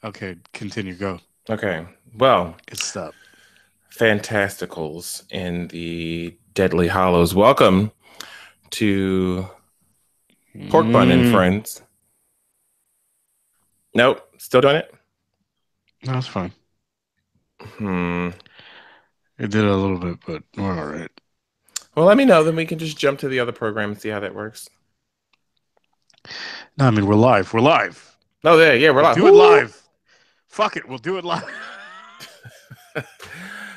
Okay, continue. Go. Okay. Well, It's stop. fantasticals in the Deadly Hollows. Welcome to Pork Bun and Mm, Friends. Nope, still doing it. no, it's fine. Hmm. It did a little bit, but we're all right. Well, let me know. Then we can just jump to the other program and see how that works. No, I mean we're live. We're live. Oh, there. Yeah, we're We'll live. do it Woo! live. Fuck it. We'll do it live.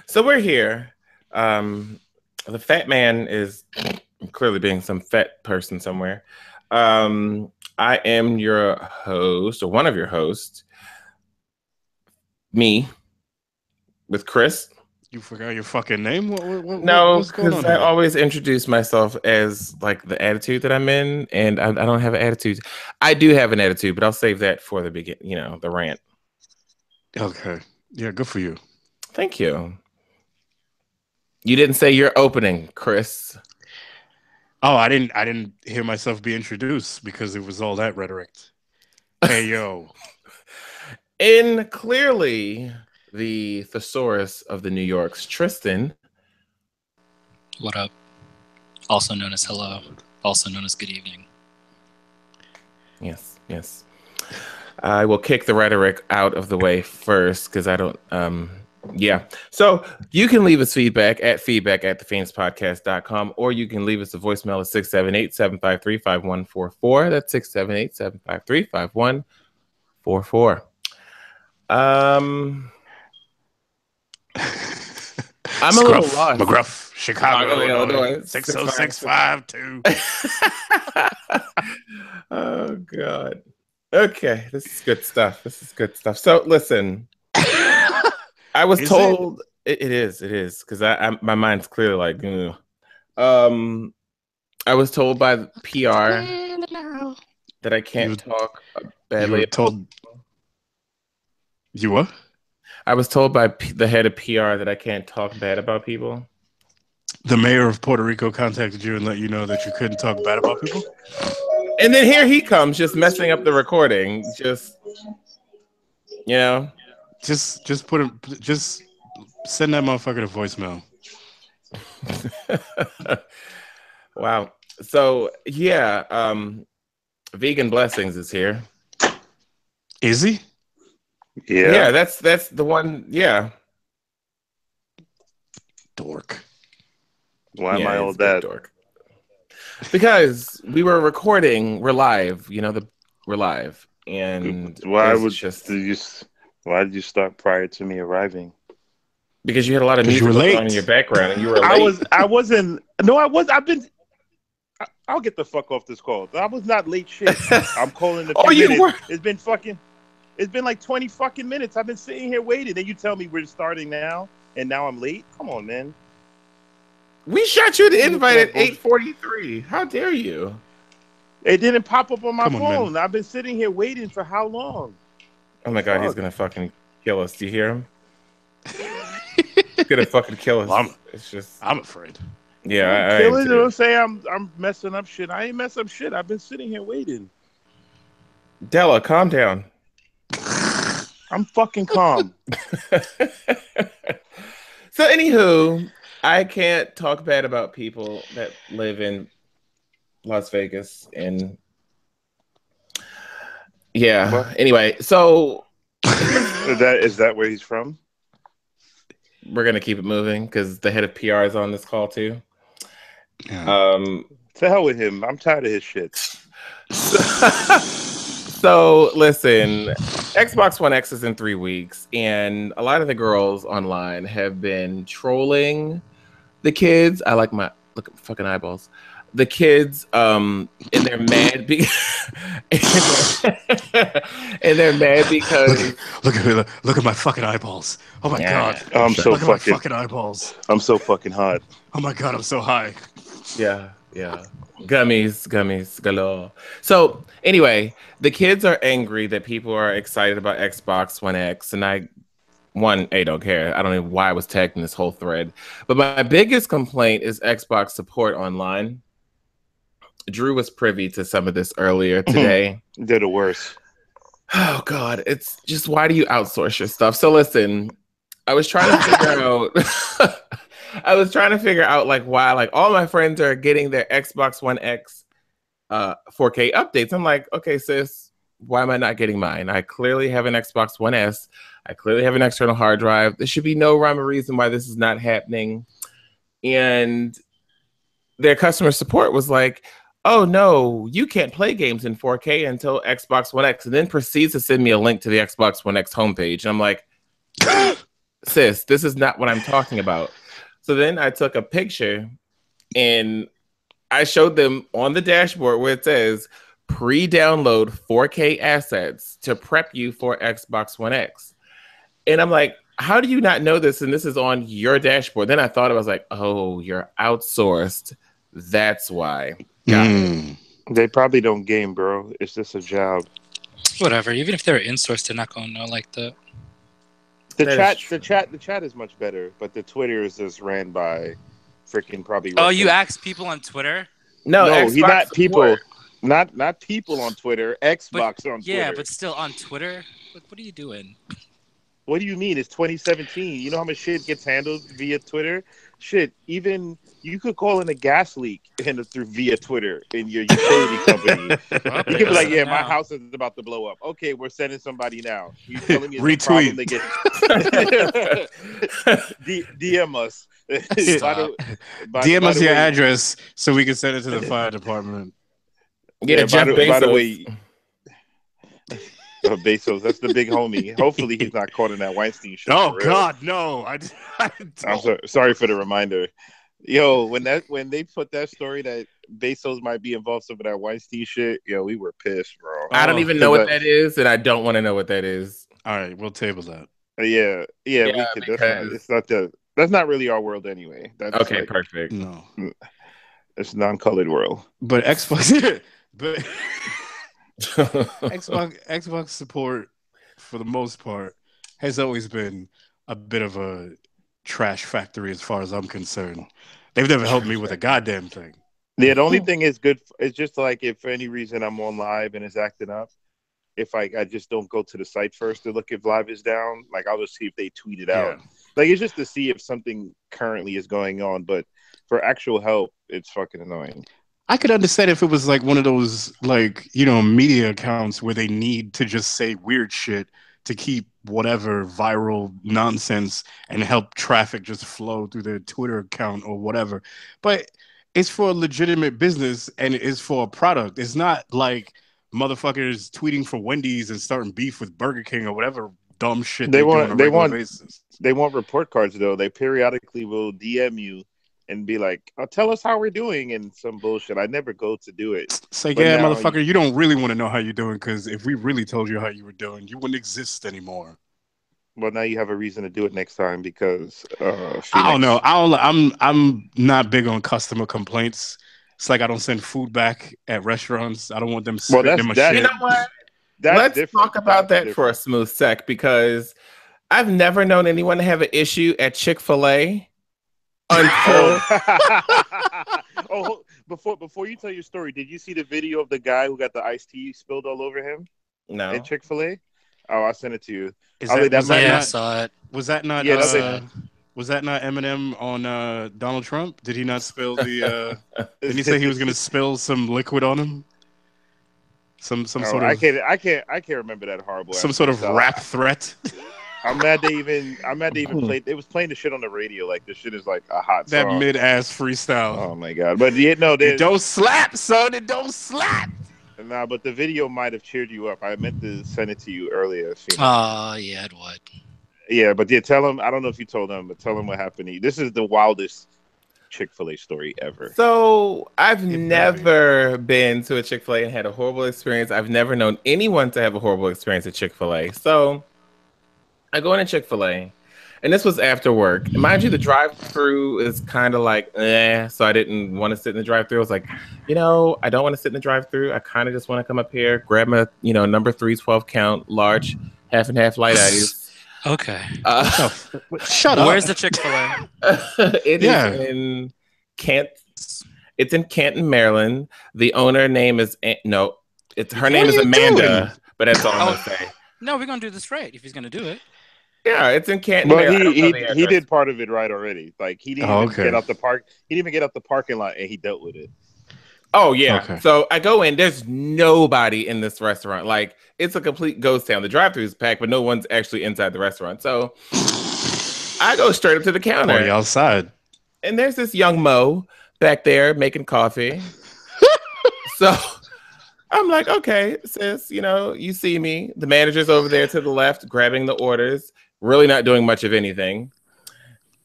So we're here. Um, the fat man is clearly being some fat person somewhere. I am your host, or one of your hosts, me, with Chris. You forgot your fucking name. No, What's going because on I here? always introduce myself as like the attitude that I'm in, and I don't have an attitude. I do have an attitude, but I'll save that for the begin. The rant. Okay. Yeah, good for you. Thank you. You didn't say your opening, Chris. Oh, I didn't hear myself be introduced because it was all that rhetoric. Hey yo. In clearly the thesaurus of the New Yorks, Tristan. What up? Also known as hello. Also known as good evening. Yes, yes. I will kick the rhetoric out of the way first because I don't. Yeah. So you can leave us feedback at feedback@thefiendspodcast.com, or you can leave us a voicemail at 678-753-5144. That's 678-753-5144. I'm a little Scruff, lost. McGruff, Chicago, Illinois, 60652. 60652. Oh God. Okay, this is good stuff. This is good stuff. So listen, I was Is told it is because my mind's clearly like, ugh. I was told by the PR that I can't talk You were badly. told you what? I was told by the head of PR that I can't talk bad about people. The mayor of Puerto Rico contacted you and let you know that you couldn't talk bad about people? And then here he comes, just messing up the recording. Just, you know. Just put him. Just send that motherfucker to voicemail. Wow. So yeah, Vegan Blessings is here. Is he? Yeah, that's the one. Yeah. Dork. Why am I all that? Dork. Because we were recording, we're live. We're live, and why did you start prior to me arriving? Because you had a lot of music going on in your background, and you were late. I wasn't. No, I was. I'll get the fuck off this call. I was not late. Shit. I'm calling the. Were. It's been like 20 fucking minutes. I've been sitting here waiting, and you tell me we're starting now, and now I'm late. Come on, man. We shot you the invite at 8:43. How dare you? It didn't pop up on my phone. Man. I've been sitting here waiting for how long? Oh my God, he's gonna fucking kill us. Do you hear him? He's gonna fucking kill us. Well, it's just. I'm afraid. Yeah, I killing. You know what I'm saying? I'm messing up shit. I ain't messing up shit. I've been sitting here waiting. Della, calm down. I'm fucking calm. So, anywho, I can't talk bad about people that live in Las Vegas, and yeah. What? Anyway, so is that where he's from? We're gonna keep it moving because the head of PR is on this call too. Yeah. To hell with him. I'm tired of his shit. So listen, Xbox One X is in 3 weeks, and a lot of the girls online have been trolling the kids. I like my fucking eyeballs. The kids, and they're mad and they're mad because look at my fucking eyeballs. Oh my God! I'm so look fucking, at my fucking eyeballs. I'm so fucking hot. Oh my God! I'm so high. Yeah. Gummies galore. So anyway, the kids are angry that people are excited about Xbox One X, and I don't care. I don't know why I was tagged in this whole thread. But my biggest complaint is Xbox support online. Drew was privy to some of this earlier today. They're the worst. Oh God, it's just why do you outsource your stuff? So listen, I was trying to figure out. I was trying to figure out like why like all my friends are getting their Xbox One X 4K updates. I'm like, okay, sis, why am I not getting mine? I clearly have an Xbox One S. I clearly have an external hard drive. There should be no rhyme or reason why this is not happening. And their customer support was like, oh no, you can't play games in 4K until Xbox One X, and then proceeds to send me a link to the Xbox One X homepage. And I'm like, sis, this is not what I'm talking about. So then I took a picture and I showed them on the dashboard where it says pre-download 4K assets to prep you for Xbox One X. And I'm like, how do you not know this? And this is on your dashboard. Then I thought I was like, oh, you're outsourced. That's why. Got it. They probably don't game, bro. It's just a job. Whatever. Even if they're in-sourced, they're not going to know like that. The chat is much better, but the Twitter is just ran by freaking probably. Oh, you asked people on Twitter? No, he not people, not people on Twitter. Xbox on Twitter. Yeah, but still on Twitter. What are you doing? What do you mean? It's 2017. You know how much shit gets handled via Twitter? Shit, even you could call in a gas leak through via Twitter in your utility company. Well, You could be like, "Yeah, my now. house is about to blow up." Okay, we're sending somebody now. You telling me it's Retweet. a problem to get DM us. Stop. DM us the your way- address so we can send it to the fire department. Yeah, by Jeff the Bezos. way, Bezos, that's the big homie. Hopefully, he's not caught in that Weinstein shit. Oh for real. God, no! I I'm sorry for the reminder. Yo, when they put that story that Bezos might be involved in some of that Weinstein shit, yo, we were pissed, bro. I don't even know what that is, and I don't want to know what that is. All right, we'll table that. Yeah, we Yeah, could. because- That's not really our world anyway. That's Okay, like, perfect. No, it's non-colored world. but Xbox, but Xbox support for the most part has always been a bit of a trash factory as far as I'm concerned. They've never helped me with a goddamn thing. Yeah, the only thing is good. It's just like if for any reason I'm on live and it's acting up, if I just don't go to the site first to look if live is down, like I'll just see if they tweet it out. Yeah. Like it's just to see if something currently is going on. But for actual help, it's fucking annoying. I could understand if it was like one of those like, media accounts where they need to just say weird shit to keep whatever viral nonsense and help traffic just flow through their Twitter account or whatever. But it's for a legitimate business and it's for a product. It's not like motherfuckers tweeting for Wendy's and starting beef with Burger King or whatever dumb shit They do want- on a they regular want- basis. They want report cards though. They periodically will DM you and be like, "Oh, tell us how we're doing," and some bullshit. I never go to do it. It's like, But yeah, now motherfucker, you don't really want to know how you're doing because if we really told you how you were doing, you wouldn't exist anymore. Well, now you have a reason to do it next time because I don't know. I'm not big on customer complaints. It's like I don't send food back at restaurants. I don't want them Well, spitting in my that- You shit. know what? That's Let's different. talk about That's that for a smooth sec because I've never known anyone to have an issue at Chick-fil-A until Oh, before you tell your story, did you see the video of the guy who got the iced tea spilled all over him no. at Chick-fil-A? Oh, I sent it to you. Is I mean, that, was, that that Yeah, I not, saw it. was that not? Yeah, that's was that not Eminem on Donald Trump? Did he not spill the? Didn't he say he was going to spill some liquid on him? Some Oh, sort I of can't remember that horrible. some sort of episode. rap threat. I'm mad they even played. It was playing the shit on the radio. Like this shit is like a hot That song. mid-ass freestyle. Oh my god! But yeah, no, It there's don't slap, son. It don't slap. nah. But the video might have cheered you up. I meant to send it to you earlier. Phoenix. Yeah, it would. Yeah, but yeah, tell him. I don't know if you told him, but tell him what happened. This is the wildest Chick-fil-A story ever. So I've It never been to a Chick-fil-A and had a horrible experience. I've never known anyone to have a horrible experience at Chick-fil-A. So I go into Chick-fil-A, and this was after work. And mind you, the drive-through is kind of like, so I didn't want to sit in the drive-through. I was like, I don't want to sit in the drive-through. I kind of just want to come up here, grab my, number 3, 12 count, large, half and half light ice. Okay. Shut up. Where's the Chick-fil-A? It Yeah. is in Kent. It's in Canton, Maryland. The owner name is her name is are you Amanda, doing? But that's all I'm gonna say. No, we're gonna do this right if he's gonna do it. Yeah, it's in Canton. Well, I don't know the he address. did part of it right already. Like he didn't even get out the park. He didn't even get out the parking lot, and he dealt with it. Oh yeah. Okay. So I go in. There's nobody in this restaurant. Like it's a complete ghost town. The drive-thru is packed, but no one's actually inside the restaurant. So I go straight up to the counter. Party outside. And there's this young Mo back there making coffee. So I'm like, okay, sis, you see me. The manager's over there to the left grabbing the orders, really not doing much of anything.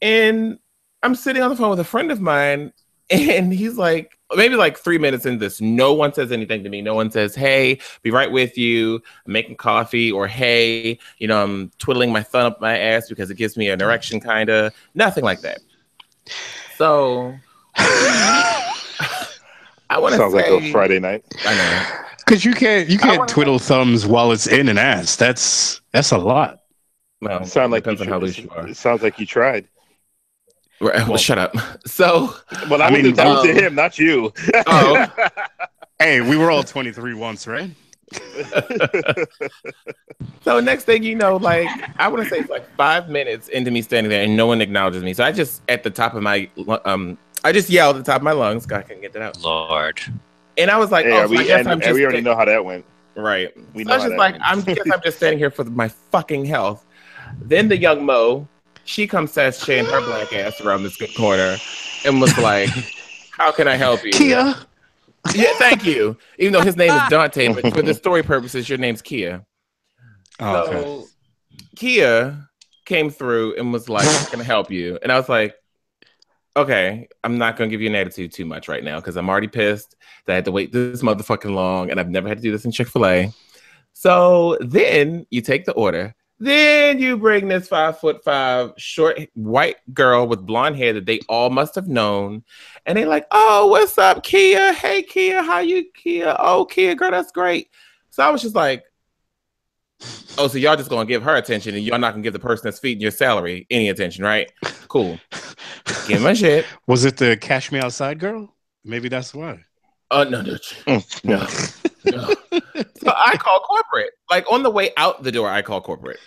And I'm sitting on the phone with a friend of mine, and he's like, maybe like 3 minutes into this, no one says anything to me. No one says, hey, be right with you, I'm making coffee, or hey, I'm twiddling my thumb up my ass because it gives me an erection, kind of. Nothing like that. So I want to say, sounds like a Friday night. I know. Because you can't twiddle thumbs while it's in an ass. That's a lot. Well, Sound like depends on how loose you are. It sounds like you tried. Well, shut up. So, Well, I mean, that was to him, not you. Oh. Hey, we were all 23 once, right? So next thing you know, like I want to say it's like 5 minutes into me standing there and no one acknowledges me. So I just at the top of my I just yelled at the top of my lungs. God, I couldn't get that out. Lord. And I was like, Yeah, so I guess I'm just we already know how that went. right. We So know I was how just that like, went. I'm just standing here for my fucking health. Then the young Mo, she comes sashaying her black ass around this good corner and was like, how can I help you? Kia. Yeah, thank you. Even though his name is Dante, but for the story purposes, your name's Kia. Oh, okay. So Kia came through and was like, how can I help you? And I was like, okay, I'm not going to give you an attitude too much right now because I'm already pissed that I had to wait this motherfucking long and I've never had to do this in Chick-fil-A. So then you take the order. Then you bring this 5'5" short white girl with blonde hair that they all must have known. And they're like, oh, what's up, Kia? Hey, Kia, how you, Kia? Oh, Kia, girl, that's great. So I was just like, oh, so y'all just going to give her attention and y'all not going to give the person that's feeding your salary any attention, right? Cool. Give my shit. Was it the Cash Me Outside girl? Maybe that's why. Oh, no. No. So I call corporate. Like on the way out the door, I call corporate.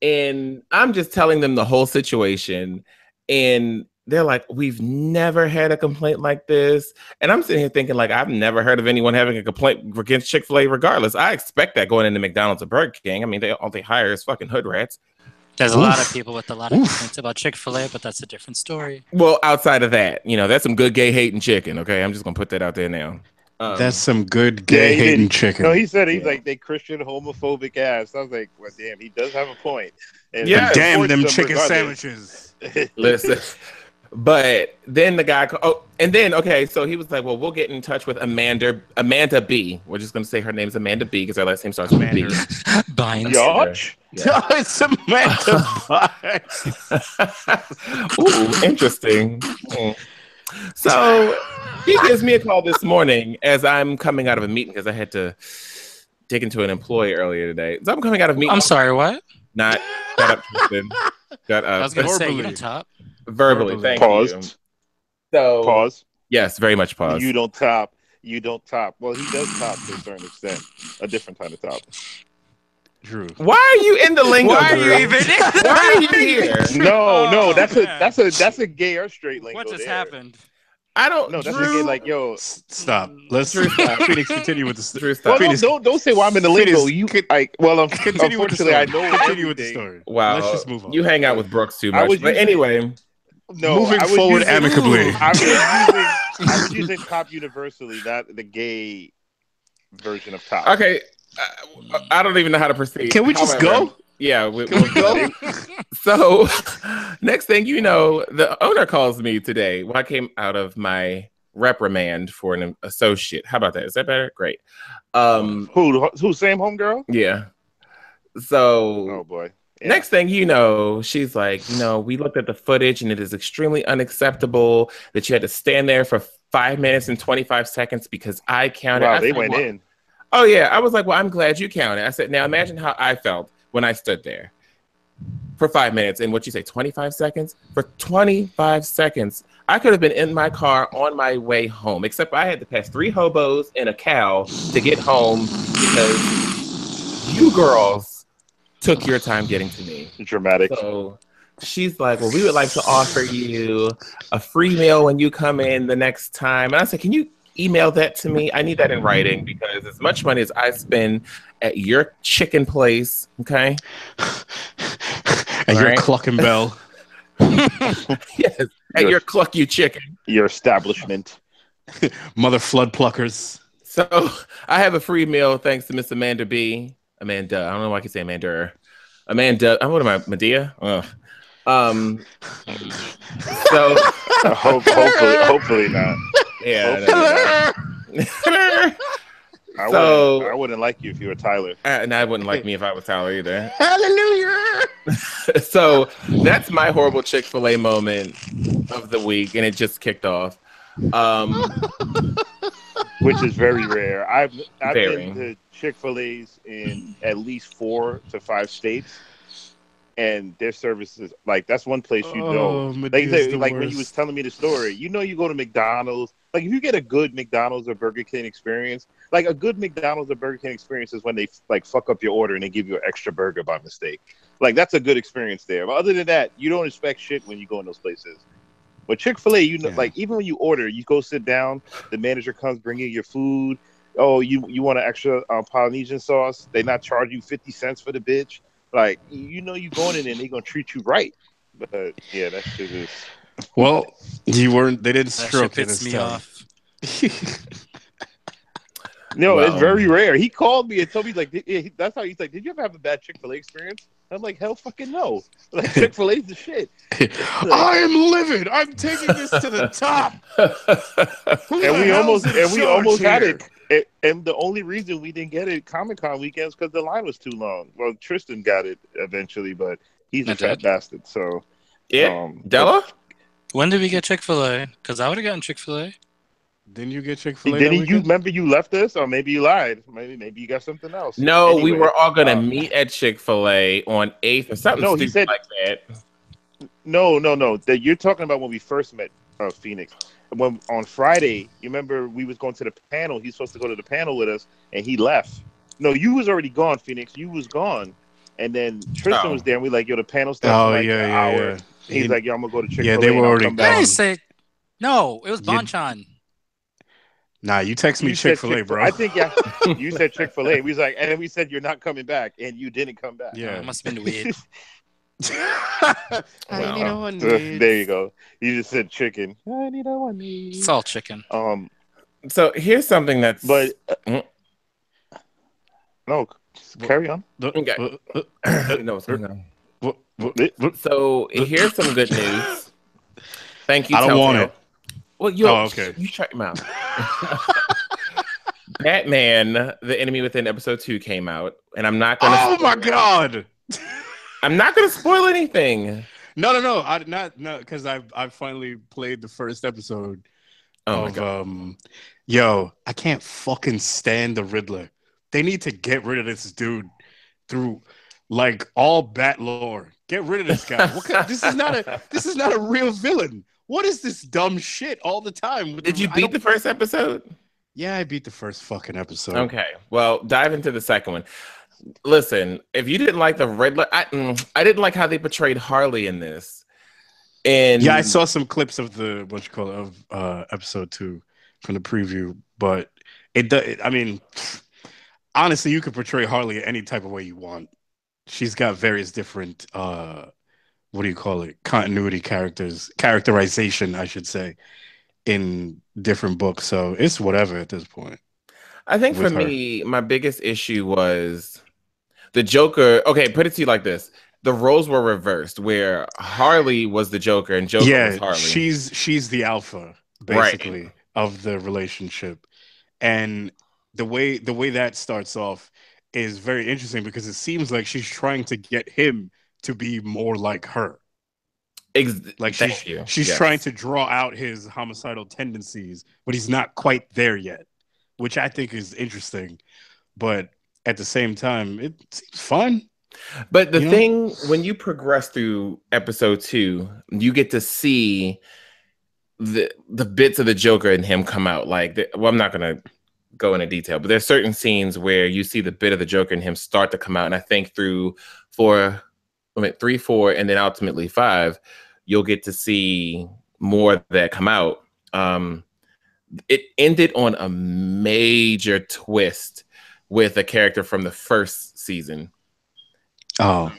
And I'm just telling them the whole situation. And they're like, we've never had a complaint like this. And I'm sitting here thinking, like, I've never heard of anyone having a complaint against Chick-fil-A regardless. I expect that going into McDonald's or Burger King. I mean, all they hire is fucking hood rats. There's a lot of people with a lot of complaints about Chick-fil-A, but that's a different story. Well, outside of that, that's some good gay hating chicken. Okay, I'm just gonna put that out there now. That's some good gay hating chicken. No, he said he's like they Christian homophobic ass. I was like, well, damn, he does have a point. And Yeah, damn them chicken regardless. sandwiches. Listen, but then the guy, so he was like, well, we'll get in touch with Amanda B. We're just gonna say her name is Amanda B because her last name starts with B. Bynes. Yach? Yeah. It's Amanda Bynes. Ooh, interesting. So he gives me a call this morning as I'm coming out of a meeting because I had to dig into an employee earlier today. So I'm coming out of a meeting. I'm sorry, what? Not shut up, Tristan. Shut I up. was going to say, you don't top. Verbally, thank Paused. you. So Pause. yes, very much pause. You don't top. Well, he does top to a certain extent. A different kind of top. Drew. Why are you in the lingo? Why are you Drew? even Why are you here? No, that's man. a gay or straight lingo. What just there. happened? I don't. No, that's Drew, a gay like yo. Stop. Let's Drew, stop. Phoenix continue with the story. Drew, Well, stop. Phoenix, don't say why I'm in the lingo. Phoenix, You could like. Well, continue with the unfortunately, story. I know Continue with the everything. story. Wow. Let's just move on. You hang out with Brooks too I much. was But using- anyway, No, Moving I was forward using- amicably. I was using top universally, not the gay version of top. okay. I don't even know how to proceed. Can we just However, go? Yeah, we'll go. So, next thing you know, the owner calls me today. Well, I came out of my reprimand for an associate. How about that? Is that better? Great. Who? Same homegirl? Yeah. So, Oh boy. Yeah. next thing you know, she's like, we looked at the footage and it is extremely unacceptable that you had to stand there for 5 minutes and 25 seconds because I counted. Wow, I they said, went well, in. Oh, yeah. I was like, well, I'm glad you counted. I said, now imagine how I felt when I stood there for 5 minutes and what you say, 25 seconds? For 25 seconds, I could have been in my car on my way home, except I had to pass 3 hobos and a cow to get home because you girls took your time getting to me. Dramatic. So she's like, well, we would like to offer you a free meal when you come in the next time. And I said, can you email that to me? I need that in writing because as much money as I spend at your chicken place, okay? And you're Right. clucking bell. Yes, at your Cluck You Chicken. Your establishment. Mother flood pluckers. So I have a free meal thanks to Miss Amanda B. Amanda, I don't know why I can say Amanda. Amanda, what am I, Medea? Ugh. So Hopefully not. yeah. I wouldn't like you if you were Tyler. And I wouldn't like me if I was Tyler either. Hallelujah. So that's my horrible Chick-fil-A moment of the week, and it just kicked off. Which is very rare. I've Very. been to Chick-fil-A's in at least 4 to 5 states, and their services like that's one place you know. Medea's the Like when worst. you was telling me the story, you know, you go to McDonald's. Like if you get a good McDonald's or Burger King experience, like a good McDonald's or Burger King experience is when they like fuck up your order and they give you an extra burger by mistake. Like that's a good experience there. But other than that, you don't expect shit when you go in those places. But Chick-fil-A, you know, Yeah. like even when you order, you go sit down, the manager comes, bring you your food. Oh, you want an extra Polynesian sauce? They not charge you 50 cents for the bitch. Like you know, you going in and they gonna treat you right. But yeah, that shit is. Well, you weren't. They didn't That stroke shit it this pissed me time. off. No, Well. it's very rare. He called me and told me like that's how he's like. Did you ever have a bad Chick-fil-A experience? I'm like, hell, fucking no. Like Chick-fil-A's the shit. I am livid. I'm taking this to the top. Who And the we hell's almost in charge had here? it. And the only reason we didn't get it Comic-Con weekends because the line was too long. Well, Tristan got it eventually, but he's a I fat did. bastard. So Yeah, Della? When did we get Chick-fil-A? Because I would have gotten Chick-fil-A. Didn't you get Chick-fil-A? didn't that you weekend? remember you left us, or maybe you lied? Maybe you got something else. No, we Anyway, were all gonna meet at Chick-fil-A on 8th or something No, he stupid said- like that. No. That you're talking about when we first met Phoenix. When on Friday, you remember we was going to the panel. He's supposed to go to the panel with us, and he left. No, you was already gone, Phoenix. You was gone, and then Tristan Oh. was there. And we like, yo, the panel starts in like yeah, an yeah, hour. yeah. He's He- like, yo, I'm gonna go to Chick-fil-A. Yeah, they and were I'll already come I back. didn't say. No, it was You- Bonchan. Nah, you text me You said Chick-fil-A, bro. I think you said Chick-fil-A. We was like, and then we said you're not coming back, and you didn't come back. Yeah. It must have been weird. Wow. need a one. There you go. You just said chicken. I need a one. It's all chicken. So here's something that's But Mm. no, carry on. Okay. no, what's going on. So here's some good news. Thank you. I don't want Telltale. it. Well, you Oh, okay. You shut your mouth. Batman: The Enemy Within episode 2 came out, and I'm not gonna. Oh my god! I'm not gonna spoil anything. No. I not because I've finally played the first episode Oh my of god. Yo, I can't fucking stand the Riddler. They need to get rid of this dude through like all bat lore. Get rid of this guy. This is not a real villain. What is this dumb shit all the time? Did you beat the first episode? Yeah, I beat the first fucking episode. Okay. Well, dive into the second one. Listen, if you didn't like the Riddler, I didn't like how they portrayed Harley in this. And Yeah, I saw some clips of the episode 2 from the preview, but I mean, honestly, you could portray Harley any type of way you want. She's got various different continuity characterization, I should say, in different books. So it's whatever at this point. I think for with her. me, my biggest issue was the Joker. Okay, put it to you like this: the roles were reversed, where Harley was the Joker and Joker was Harley. she's the alpha basically of the relationship, and the way that starts off is very interesting because it seems like she's trying to get him to be more like her. Like Thank you. she's Yes. trying to draw out his homicidal tendencies, but he's not quite there yet, which I think is interesting. But at the same time, it seems fun. But the You know? thing, when you progress through episode 2, you get to see the bits of the Joker in him come out. Like, I'm not gonna go into detail, but there's certain scenes where you see the bit of the Joker and him start to come out, and I think through 3, 4, and then ultimately 5, you'll get to see more of that come out. It ended on a major twist with a character from the first season. Oh,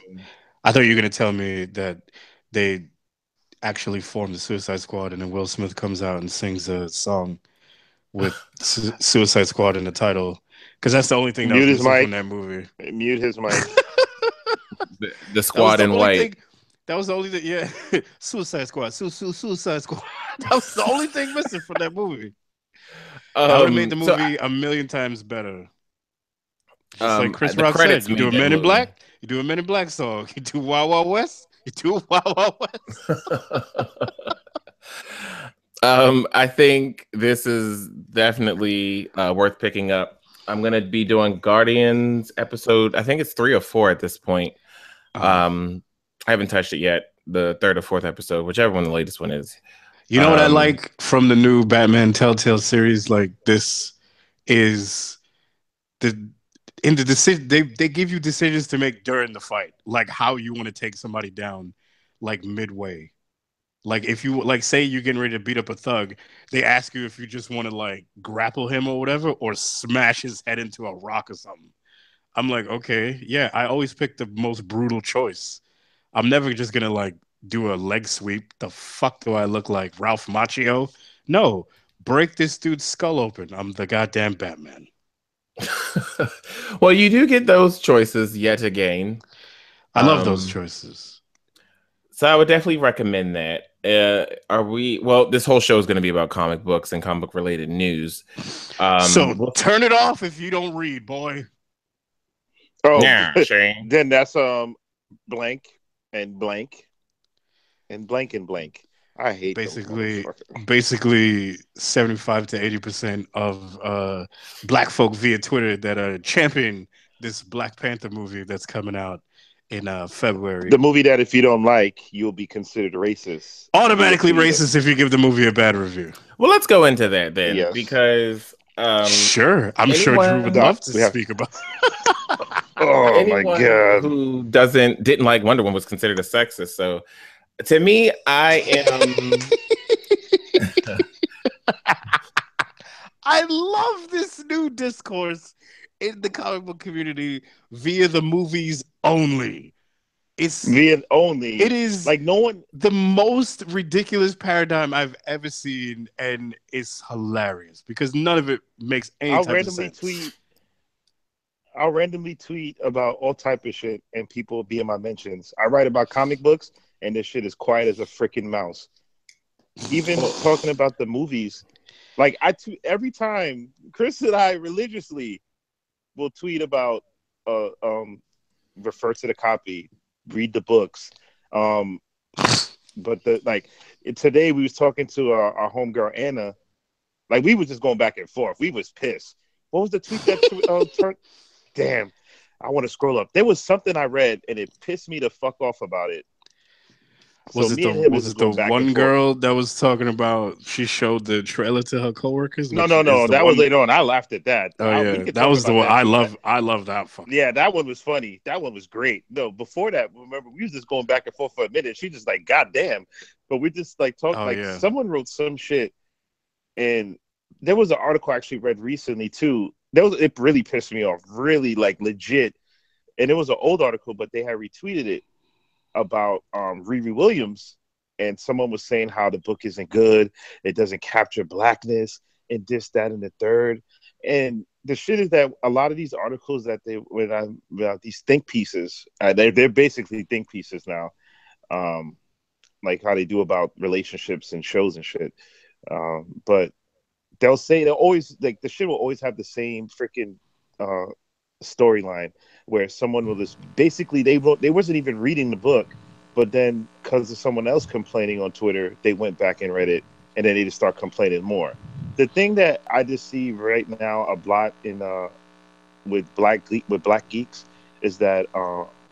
I thought you were gonna tell me that they actually formed the Suicide Squad, and then Will Smith comes out and sings a song with Suicide Squad in the title, because that's the only thing that was Mute his missing mic. from that movie. Mute his mic. The squad in white. That was the only thing. Yeah, Suicide Squad, Suicide Squad. That was the only thing missing from that movie. That would have made the movie a million times better. Just like Chris Rock said, you do a Men in Black, you do a Men in Black song, you do Wild Wild West, you do Wild Wild West. I think this is definitely worth picking up. I'm gonna be doing Guardians episode. I think it's 3 or 4 at this point. I haven't touched it yet. The 3rd or 4th episode, whichever one the latest one is. You know what I like from the new Batman Telltale series? Like, this is in the decision they give you decisions to make during the fight, like how you want to take somebody down, like midway. Like, if you like, say you're getting ready to beat up a thug, they ask you if you just want to like grapple him or whatever, or smash his head into a rock or something. I'm like, okay, yeah, I always pick the most brutal choice. I'm never just gonna like do a leg sweep. The fuck do I look like, Ralph Macchio? No, break this dude's skull open. I'm the goddamn Batman. Well, you do get those choices yet again. I love those choices. So I would definitely recommend that. Well, this whole show is going to be about comic books and comic book related news. So turn it off if you don't read, boy. Oh, yeah, Shane. Then that's blank and blank and blank and blank. I hate basically 75 to 80% of black folk via Twitter that are championing this Black Panther movie that's coming out in February. The movie that if you don't like, you'll be considered racist. Automatically racist if you give the movie a bad review. Well, let's go into that then, Yes. because sure, I'm sure Drew would love to speak about. Oh my god! Who didn't like Wonder Woman was considered a sexist. So, to me, I am. I love this new discourse in the comic book community via the movies only. It's via only. It is like no one. The most ridiculous paradigm I've ever seen, and it's hilarious because none of it makes any type of sense. I'll randomly tweet about all type of shit, and people will be in my mentions. I write about comic books, and this shit is quiet as a freaking mouse. Even talking about the movies, like every time Chris and I religiously will tweet about refer to the copy, read the books. But today we was talking to our homegirl Anna, like we was just going back and forth. We was pissed. What was the tweet that turned? Damn, I want to scroll up. There was something I read and it pissed me the fuck off about it. Was it the one girl that was talking about she showed the trailer to her coworkers? No. That was later on. I laughed at that. Oh yeah, that was the one. I love that fucking. Yeah, that one was funny. That one was great. No, before that, remember we was just going back and forth for a minute. She just like, God damn. But we just like talking someone wrote some shit, and there was an article I actually read recently too. It really pissed me off, really like legit. And it was an old article, but they had retweeted it about Riri Williams, and someone was saying how the book isn't good, it doesn't capture blackness, and this, that, and the third. And the shit is that a lot of these articles that these think pieces, they're basically think pieces now, like how they do about relationships and shows and shit. But they'll always like the shit will always have the same freaking storyline where someone will just basically they wasn't even reading the book, but then because of someone else complaining on Twitter, they went back and read it, and then they just start complaining more. The thing that I just see right now a lot in with black geeks is that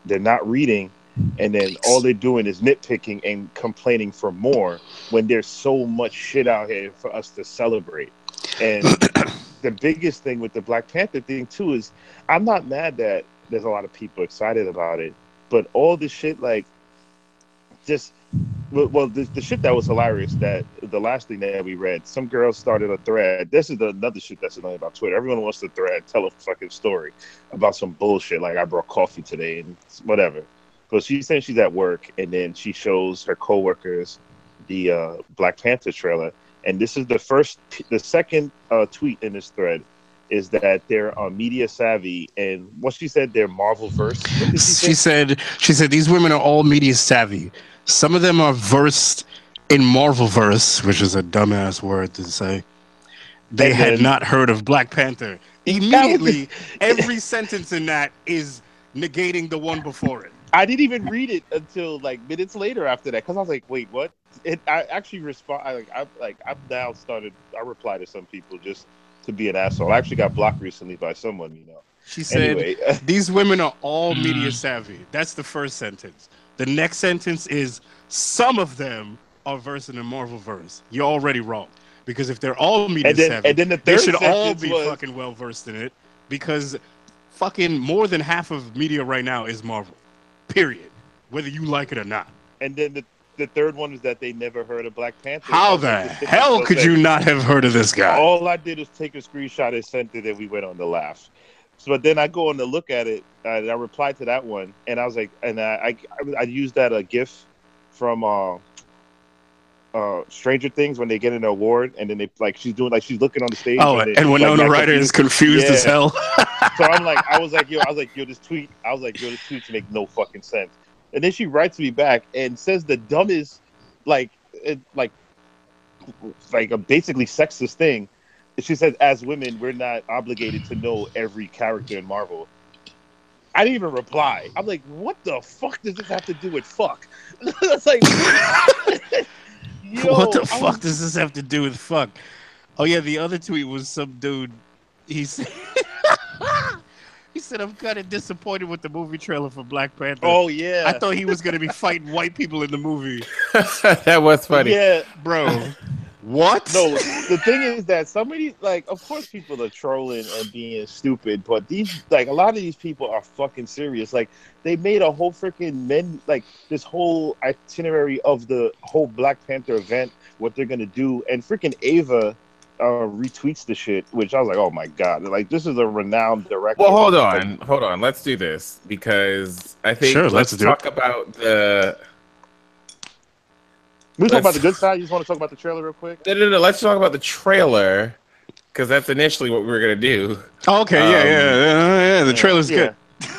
they're not reading, and then all they're doing is nitpicking and complaining for more when there's so much shit out here for us to celebrate. And the biggest thing with the Black Panther thing too is I'm not mad that there's a lot of people excited about it, but all this shit like just the shit that was hilarious, that the last thing that we read, some girl started a thread. This is another shit that's annoying about Twitter. Everyone wants to tell a fucking story about some bullshit like I brought coffee today and whatever. But she's saying she's at work, and then she shows her coworkers the Black Panther trailer, and this is the second tweet in this thread is that they're media savvy, and what she said, they're Marvel verse. She said these women are all media savvy. Some of them are versed in Marvel verse, which is a dumbass word to say. They had not heard of Black Panther. Immediately, every sentence in that is negating the one before it. I didn't even read it until like minutes later after that, because I was like, "Wait, what?" I actually respond. I reply to some people just to be an asshole. I actually got blocked recently by someone, you know. She said, "These women are all media savvy." That's the first sentence. The next sentence is, "Some of them are versed in the Marvel verse." You're already wrong, because if they're all media savvy, and then they should all be fucking well versed in it, because fucking more than half of media right now is Marvel. Period. Whether you like it or not. And then the third one is that they never heard of Black Panther. How the hell could you not have heard of this guy? All I did was take a screenshot and sent it, and we went on the laugh. So, but then I go on to look at it, and I replied to that one, and I was like, and I used that GIF from Stranger Things when they get an award, and then they she's looking on the stage. Oh, and Winona Ryder is confused as hell. So I was like, yo, this tweet make no fucking sense. And then she writes me back and says the dumbest, a basically sexist thing. She says, as women, we're not obligated to know every character in Marvel. I didn't even reply. I'm like, what the fuck does this have to do with fuck? It's like, yo, what the fuck does this have to do with fuck? Oh yeah, the other tweet was some dude. He said, I'm kind of disappointed with the movie trailer for Black Panther. Oh yeah, I thought he was gonna be fighting white people in the movie. That was funny. Yeah, bro. What? No, the thing is that somebody of course people are trolling and being stupid, but these a lot of these people are fucking serious. Like they made a whole freaking this whole itinerary of the whole Black Panther event, what they're gonna do, and freaking Ava retweets the shit, which I was like, oh my god, this is a renowned director. Well, hold on, let's do this, because I think let's talk about the. We talk about the good side. You just want to talk about the trailer real quick? No. Let's talk about the trailer, because that's initially what we were gonna do. Oh, okay, yeah. The trailer's good.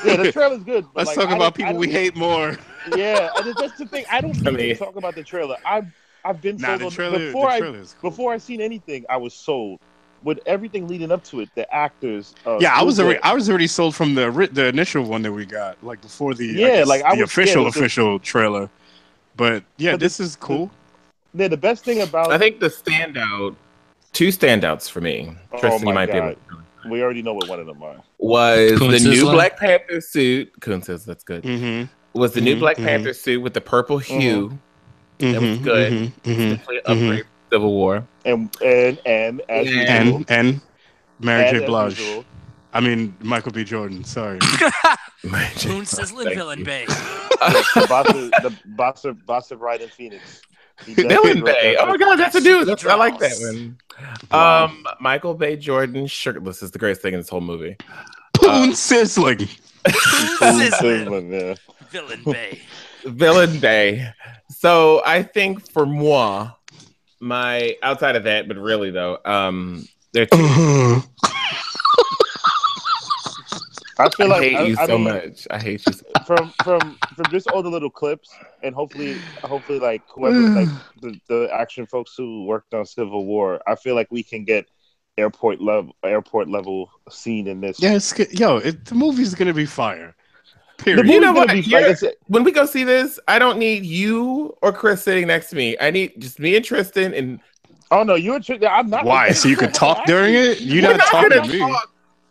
Yeah, the trailer's good. Let's talk about people we hate more. Yeah, and that's the thing. I don't need to talk about the trailer. I've been sold before I seen anything. I was sold with everything leading up to it. The actors. I was already sold from the initial one that we got, before the official trailer. But yeah, this is cool. Yeah, the best thing about I think two standouts for me. Tristan, you might be able to. We already know what one of them are. Was the new Black Panther suit? Kuhn says that's good. Mm-hmm. Was the new Black Panther suit with the purple hue? That was good. Definitely upgrade Civil War. And Mary J. Blige. I mean, Michael B. Jordan. Sorry. Moon Sizzling Villain Bay. The boss of Ride in Phoenix. Villain Bay. Oh my god, that's a dude. I like that one. Michael B. Jordan shirtless is the greatest thing in this whole movie. Moon Sizzling. Yeah. Villain Bay. Villain Bay. So I think for moi, my outside of that, but really though, there are two. I hate you so much. I hate you so much. From just all the little clips, and hopefully whoever the action folks who worked on Civil War, I feel like we can get airport level scene in this. Yeah, the movie's gonna be fire. Period. You know what? When we go see this, I don't need you or Chris sitting next to me. I need just me and Tristan. And oh no, you and Tristan. I'm not. Why? So you can talk during it? You're not talking to me.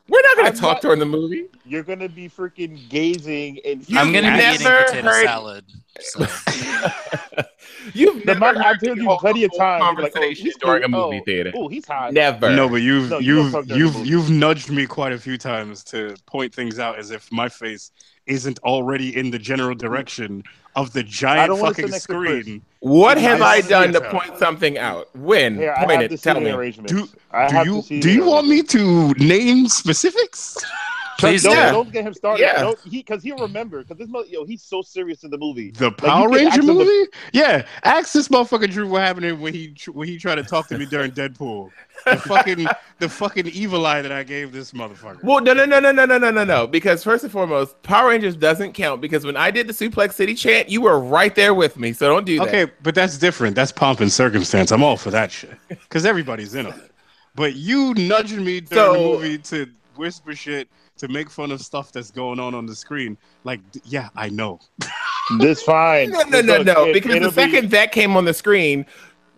We're not going to talk during the movie. You're going to be freaking gazing. And I'm going to be eating potato salad. So You've never I've heard told me you hold plenty a of full times. You'd be like, conversation he's during a cool. movie theater. Oh, he's hot. Never. No, but No, you don't talk during the movie. you've nudged me quite a few times to point things out as if my face isn't already in the general direction of the I giant don't wanna sit fucking next to Chris. screen. What In have my I done to theater. point something out? When? Here, I Point have the it. Tell seating me. arrangements. Do, I do have you the seating do you want me arrangements. to name specifics? please Don't, do. Yeah. don't get him started. Yeah. Because he'll remember. Because he's so serious in the movie. The Like, Power you can Ranger ask him movie? Yeah, ask this motherfucker Drew what happened when he tried to talk to me during Deadpool. The fucking evil eye that I gave this motherfucker. Well, no. Because first and foremost, Power Rangers doesn't count because when I did the Suplex City chant, you were right there with me. So don't do that. Okay, but that's different. That's pomp and circumstance. I'm all for that shit because everybody's in it. But you nudging me during the movie to whisper shit to make fun of stuff that's going on the screen. Like, yeah, I know. This fine. No. Because the second that came on the screen,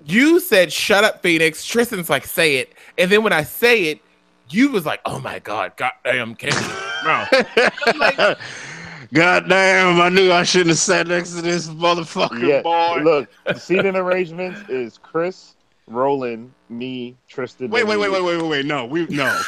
you said, "Shut up, Phoenix." Tristan's like, "Say it," and then when I say it, you was like, "Oh my god, goddamn, God damn, I knew I shouldn't have sat next to this motherfucker, boy. Look, the seating arrangements is Chris, Roland, me, Tristan. Wait. and you. No.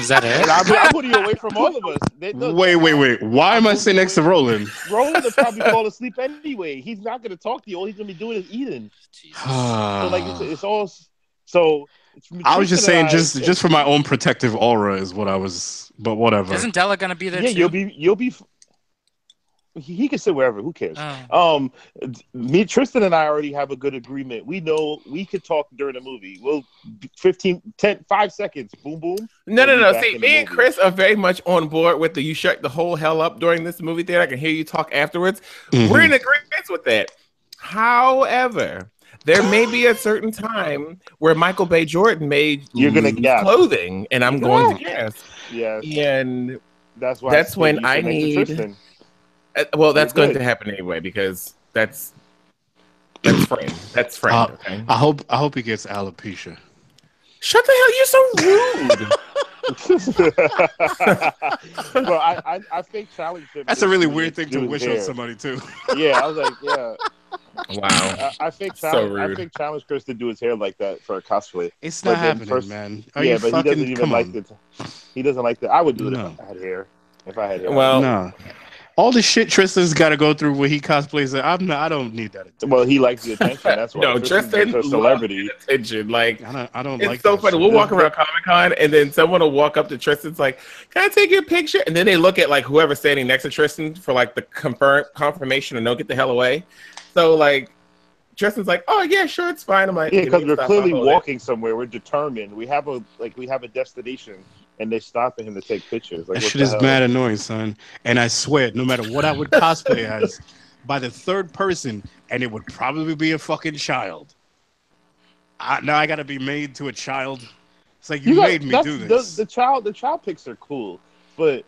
Is that it? And I'm putting you away from all of us. Look, Wait. Why am I sitting next to Roland? Roland will probably fall asleep anyway. He's not going to talk to you. All he's going to be doing is eating. Jesus. So like it's all. So I was just Tristan saying, and I- just for my own protective aura is what I was. But whatever. Isn't Della gonna be there Yeah, too? you'll be. He can sit wherever. Who cares? Oh. Me, Tristan, and I already have a good agreement. We know we could talk during the movie. We'll 5 seconds. Boom, boom. No. We'll be back See, in the me and movie. Chris are very much on board with the "you shut the whole hell up" during this movie theater. I can hear you talk afterwards. Mhm. We're in agreement with that. However, there may be a certain time where Michael B. Jordan made You're gonna loose gasp. clothing, and I'm going to Yeah. guess. Yes, And that's why. that's said when you I should make the need- Tristan. well, that's You're going good. to happen anyway because that's friend. That's friend. Okay. I hope he gets alopecia. Shut the hell! You're so rude. Well, I fake challenged him. That's a really yesterday weird thing to his wish hair. on somebody too. Yeah, I was like, yeah. Wow. I fake So challenge. I rude. fake challenge Chris to do his hair like that for a cosplay. It's But not then happening, first- man. Are Yeah, you but he fucking? doesn't even Come like on. it. He doesn't like that. I would do it No. if I had hair. If I had hair. Well, No. All the shit Tristan's got to go through when he cosplays. I don't need that. Well, he likes the attention. That's why. no, Tristan's Tristan a celebrity. loves attention. Like I don't it's like so that funny. shit. We'll walk around Comic Con, and then someone will walk up to Tristan's like, "Can I take your picture?" And then they look at like whoever's standing next to Tristan for like the confirmation, and they'll get the hell away. So like, Tristan's like, "Oh yeah, sure, it's fine." I'm like, Yeah, "Can you because we're stop? clearly I'll hold it." walking somewhere. We're determined. We have a destination, and they're stopping him to take pictures. Like, That what shit the is hell? mad annoying, son. And I swear, no matter what I would cosplay as, by the third person, and it would probably be a fucking child. Now I gotta be made to a child. It's like you made me do this. The child pics are cool, but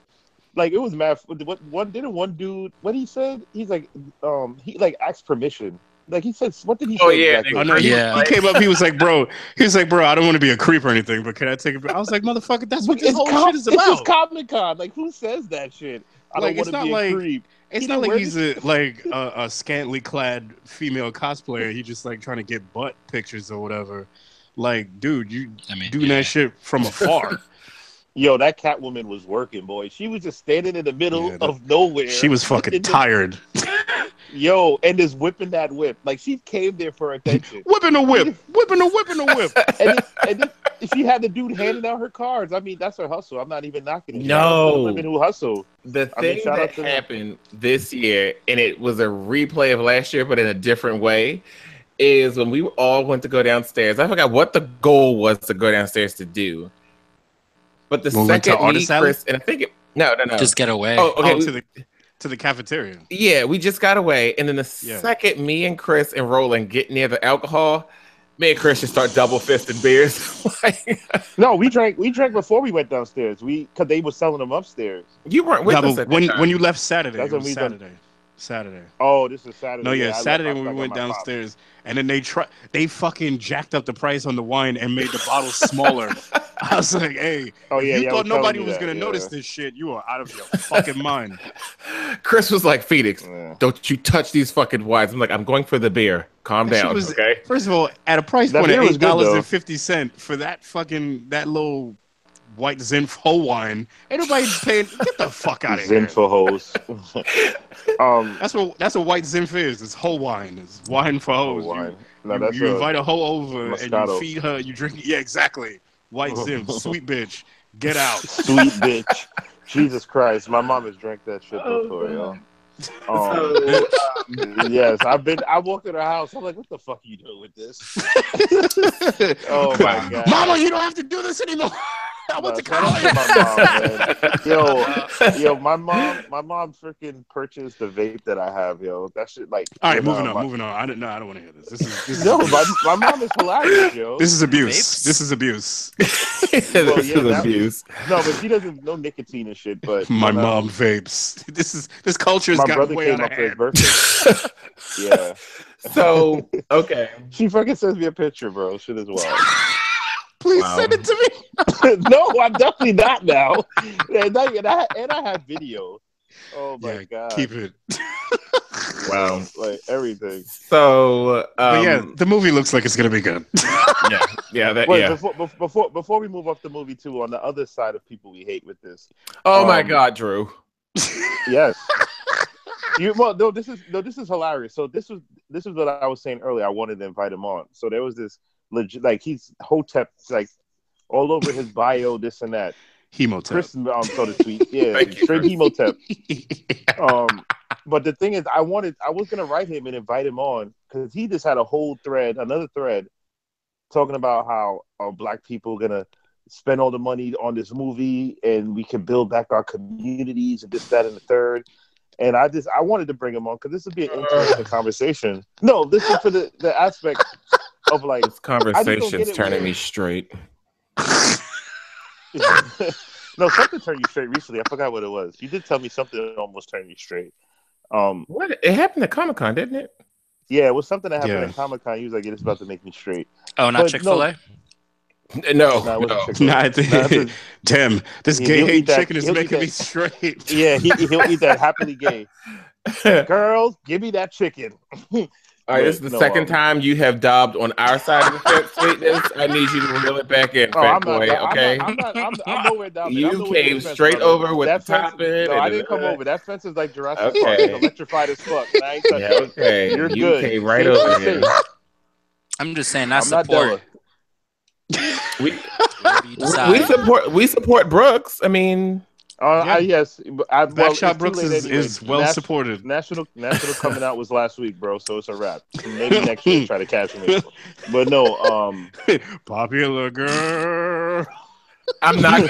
like it was mad. One dude? What he said? He's like, he like asked permission. Like he said, what did he say? Oh, yeah, exactly? Oh no, Yeah. he came up. He was like, bro, I don't want to be a creep or anything, but can I take a? I was like, motherfucker, that's what this whole shit is It's about. just Comic Con. Like who says that shit? I Like, don't it's want to not be a like- creep. It's He not don't like wear he's a scantily clad female cosplayer. He just like trying to get butt pictures or whatever. Like, dude, you I mean, doing that shit from afar. Yo, that Catwoman was working, boy. She was just standing in the middle Yeah, of nowhere. She was fucking in the- tired. Yo, and just whipping that whip. Like she came there for attention. Whipping a whip. Whipping a whip. and she had the dude handing out her cards. I mean, that's her hustle. I'm not even knocking it. No. Shout out to the women who hustle. The I mean, thing shout out that to them. happened this year, and it was a replay of last year, but in a different way, is when we all went to go downstairs. I forgot what the goal was to go downstairs to do. But the We went to second me, Artist Alley? Chris, and I think it, no. just get away. Oh, okay. To the cafeteria. Yeah, we just got away, and then the Yeah. second me and Chris and Roland get near the alcohol, me and Chris just start double fisting beers. Like, No, we drank before we went downstairs. Because they were selling them upstairs. you weren't with No, us but at when that time. when you left Saturday, That's it when was we done- Saturday. Saturday. Oh, this is Saturday. No, yeah, I left Saturday my- when I we got went my pop. downstairs, and then they fucking jacked up the price on the wine and made the bottle smaller I was like, hey, Oh if yeah, you yeah. thought nobody was that, gonna yeah. notice this shit, you are out of your fucking mind. Chris was like, Phoenix, Yeah. don't you touch these fucking wines. I'm like, I'm going for the beer. Calm That shit down, was, okay? first of all, at a price That point of beer was good, though. $8.50 for that little white Zinf whole wine. Ain't nobody paying. Get the fuck out of here. Zinful hoes. That's what white Zinf is. It's whole wine. It's wine for hoes. wine. No, You that's invite a hoe over and you Moscato. feed her. You drink. Yeah, exactly. White Zinf, sweet bitch. Get out. Sweet bitch. Jesus Christ, my mom has drank that shit before, yo. Yes, I walked in her house. I'm like, what the fuck are you doing with this? Oh my god, Mama, you don't have to do this anymore. I went to shout out college. to my mom, man. Yo, my mom freaking purchased the vape that I have, yo. That shit, like. All right, moving on. I don't want to hear this. This is No, my mom is hilarious, yo. This is abuse. Vapes? This is abuse. This is abuse. No, but she doesn't know nicotine and shit. But My mom vapes. This culture has my gotten brother way came out up of for his hand. birthday. Yeah, So, okay. she fucking sends me a picture, bro. Shit as well. Please Wow. send it to me. No, I'm definitely not now. And I have video. Oh my Yeah, god, keep it. Wow. like everything. So, But yeah, the movie looks like it's gonna be good. Wait, yeah. before we move off the movie too, on the other side of people we hate with this. Oh my God, Drew. Yes. This is hilarious. So this is what I was saying earlier. I wanted to invite him on. So there was this legit, like, he's Hotep, like all over his bio, this and that. Hemotep. Chris, so to speak. Yeah, Thank you, straight Chris. Hemotep. But the thing is, I was gonna write him and invite him on because he just had a whole thread, another thread, talking about how black people gonna spend all the money on this movie and we can build back our communities and this, that, and the third. And I wanted to bring him on because this would be an interesting conversation. No, this is for the aspect of like This conversation's it turning weird. me straight. No, something turned you straight recently. I forgot what it was. You did tell me something that almost turned you straight. What? It happened at Comic-Con, didn't it? Yeah, it was something that happened Yeah. at Comic-Con. He was like, "It's about to make me straight." Oh, not But Chick-fil-A? No. Nah, it wasn't no. Chick-fil-A. Nah, Nah, it's damn, this He'll gay eat hate that- chicken is he'll eat making me that- straight. yeah, he'll eat that happily gay. Girls, give me that chicken. All right, this is the second time you have dobbed on our side of the fence, sweetness. I need you to reel it back in, fat boy. Okay. I'm nowhere down there. You I'm nowhere came near the fence, straight brother. over with That the fence- top in. No, I and didn't come over. That fence is like Jurassic Okay. Park. It's electrified as fuck. And I ain't touching Yeah, okay. You're you good. came right Safe over to here. say. I'm just saying, not I'm not support. Della. We, Whatever you decide. we support Brooks. I mean, Yeah. Yes. Backshot Brooks is well supported. National coming out was last week, bro. So it's a wrap. Maybe next year try to catch me. But no, Popular girl. I'm not.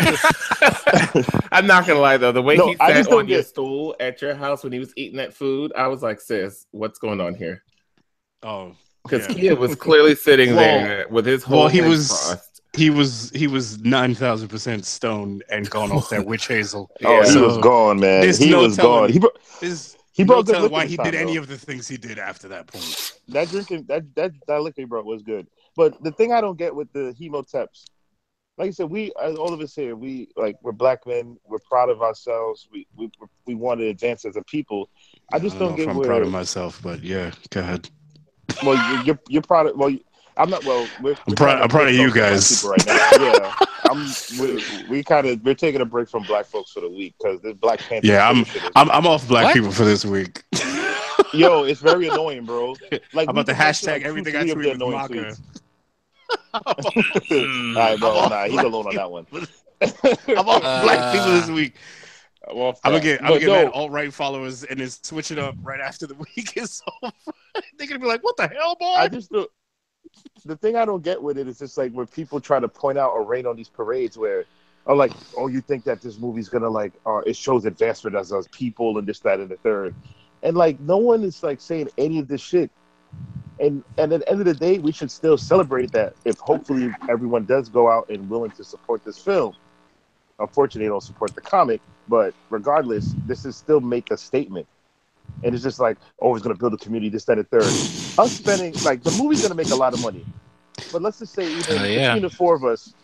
I'm not gonna lie though. The way No, he I sat just don't on your get- stool at your house when he was eating that food, I was like, "Sis, what's going on here?" Oh, Because yeah. Kia was clearly sitting Well- there with his whole well, he legs was- crossed. He was 9,000% stoned and gone off that witch hazel. oh, he So, was gone, man. there's He no was telling. gone. He brought good telling liquor why this he time, did any though. of the things he did after that point. That drinking, that liquor he brought was good. But the thing I don't get with the Hemoteps, like I said, all of us here, we're black men. We're proud of ourselves. We want to advance as a people. I just don't know get if I'm where. proud of myself, but yeah, go ahead. Well, you're proud of. Well, I'm not. Well, I'm proud of you guys. right now. Yeah, we're taking a break from black folks for the week because this Black Panther. Yeah, shit is- I'm off black What? people for this week. Yo, it's very annoying, bro. Like, I'm about to we just hashtag like everything 2-3 I of tweet the with annoying Maka. tweets. Hmm. All right, bro. I'm Nah, off he's black alone on that one. I'm off black people this week. I'm off I'm that. gonna get But mad no, alt-right followers and then switch it up right after the week is over. They're gonna be like, "What the hell, boy?" I just do. The thing I don't get with it is just like when people try to point out or rain on these parades where, you think that this movie's gonna it shows advancement as us people and this, that, and the third, and like no one is like saying any of this shit. And at the end of the day, we should still celebrate that if hopefully everyone does go out and willing to support this film. Unfortunately, they don't support the comic, but regardless, this is still make a statement. And it's just like, oh, it's going to build a community, this, that, and third. Us spending, like, the movie's going to make a lot of money. But let's just say, even Yeah. between the four of us,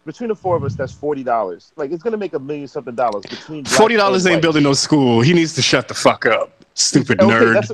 between the four of us, that's $40. Like it's gonna make $1 million something between $40 ain't building no school. He needs to shut the fuck up, stupid nerd. That's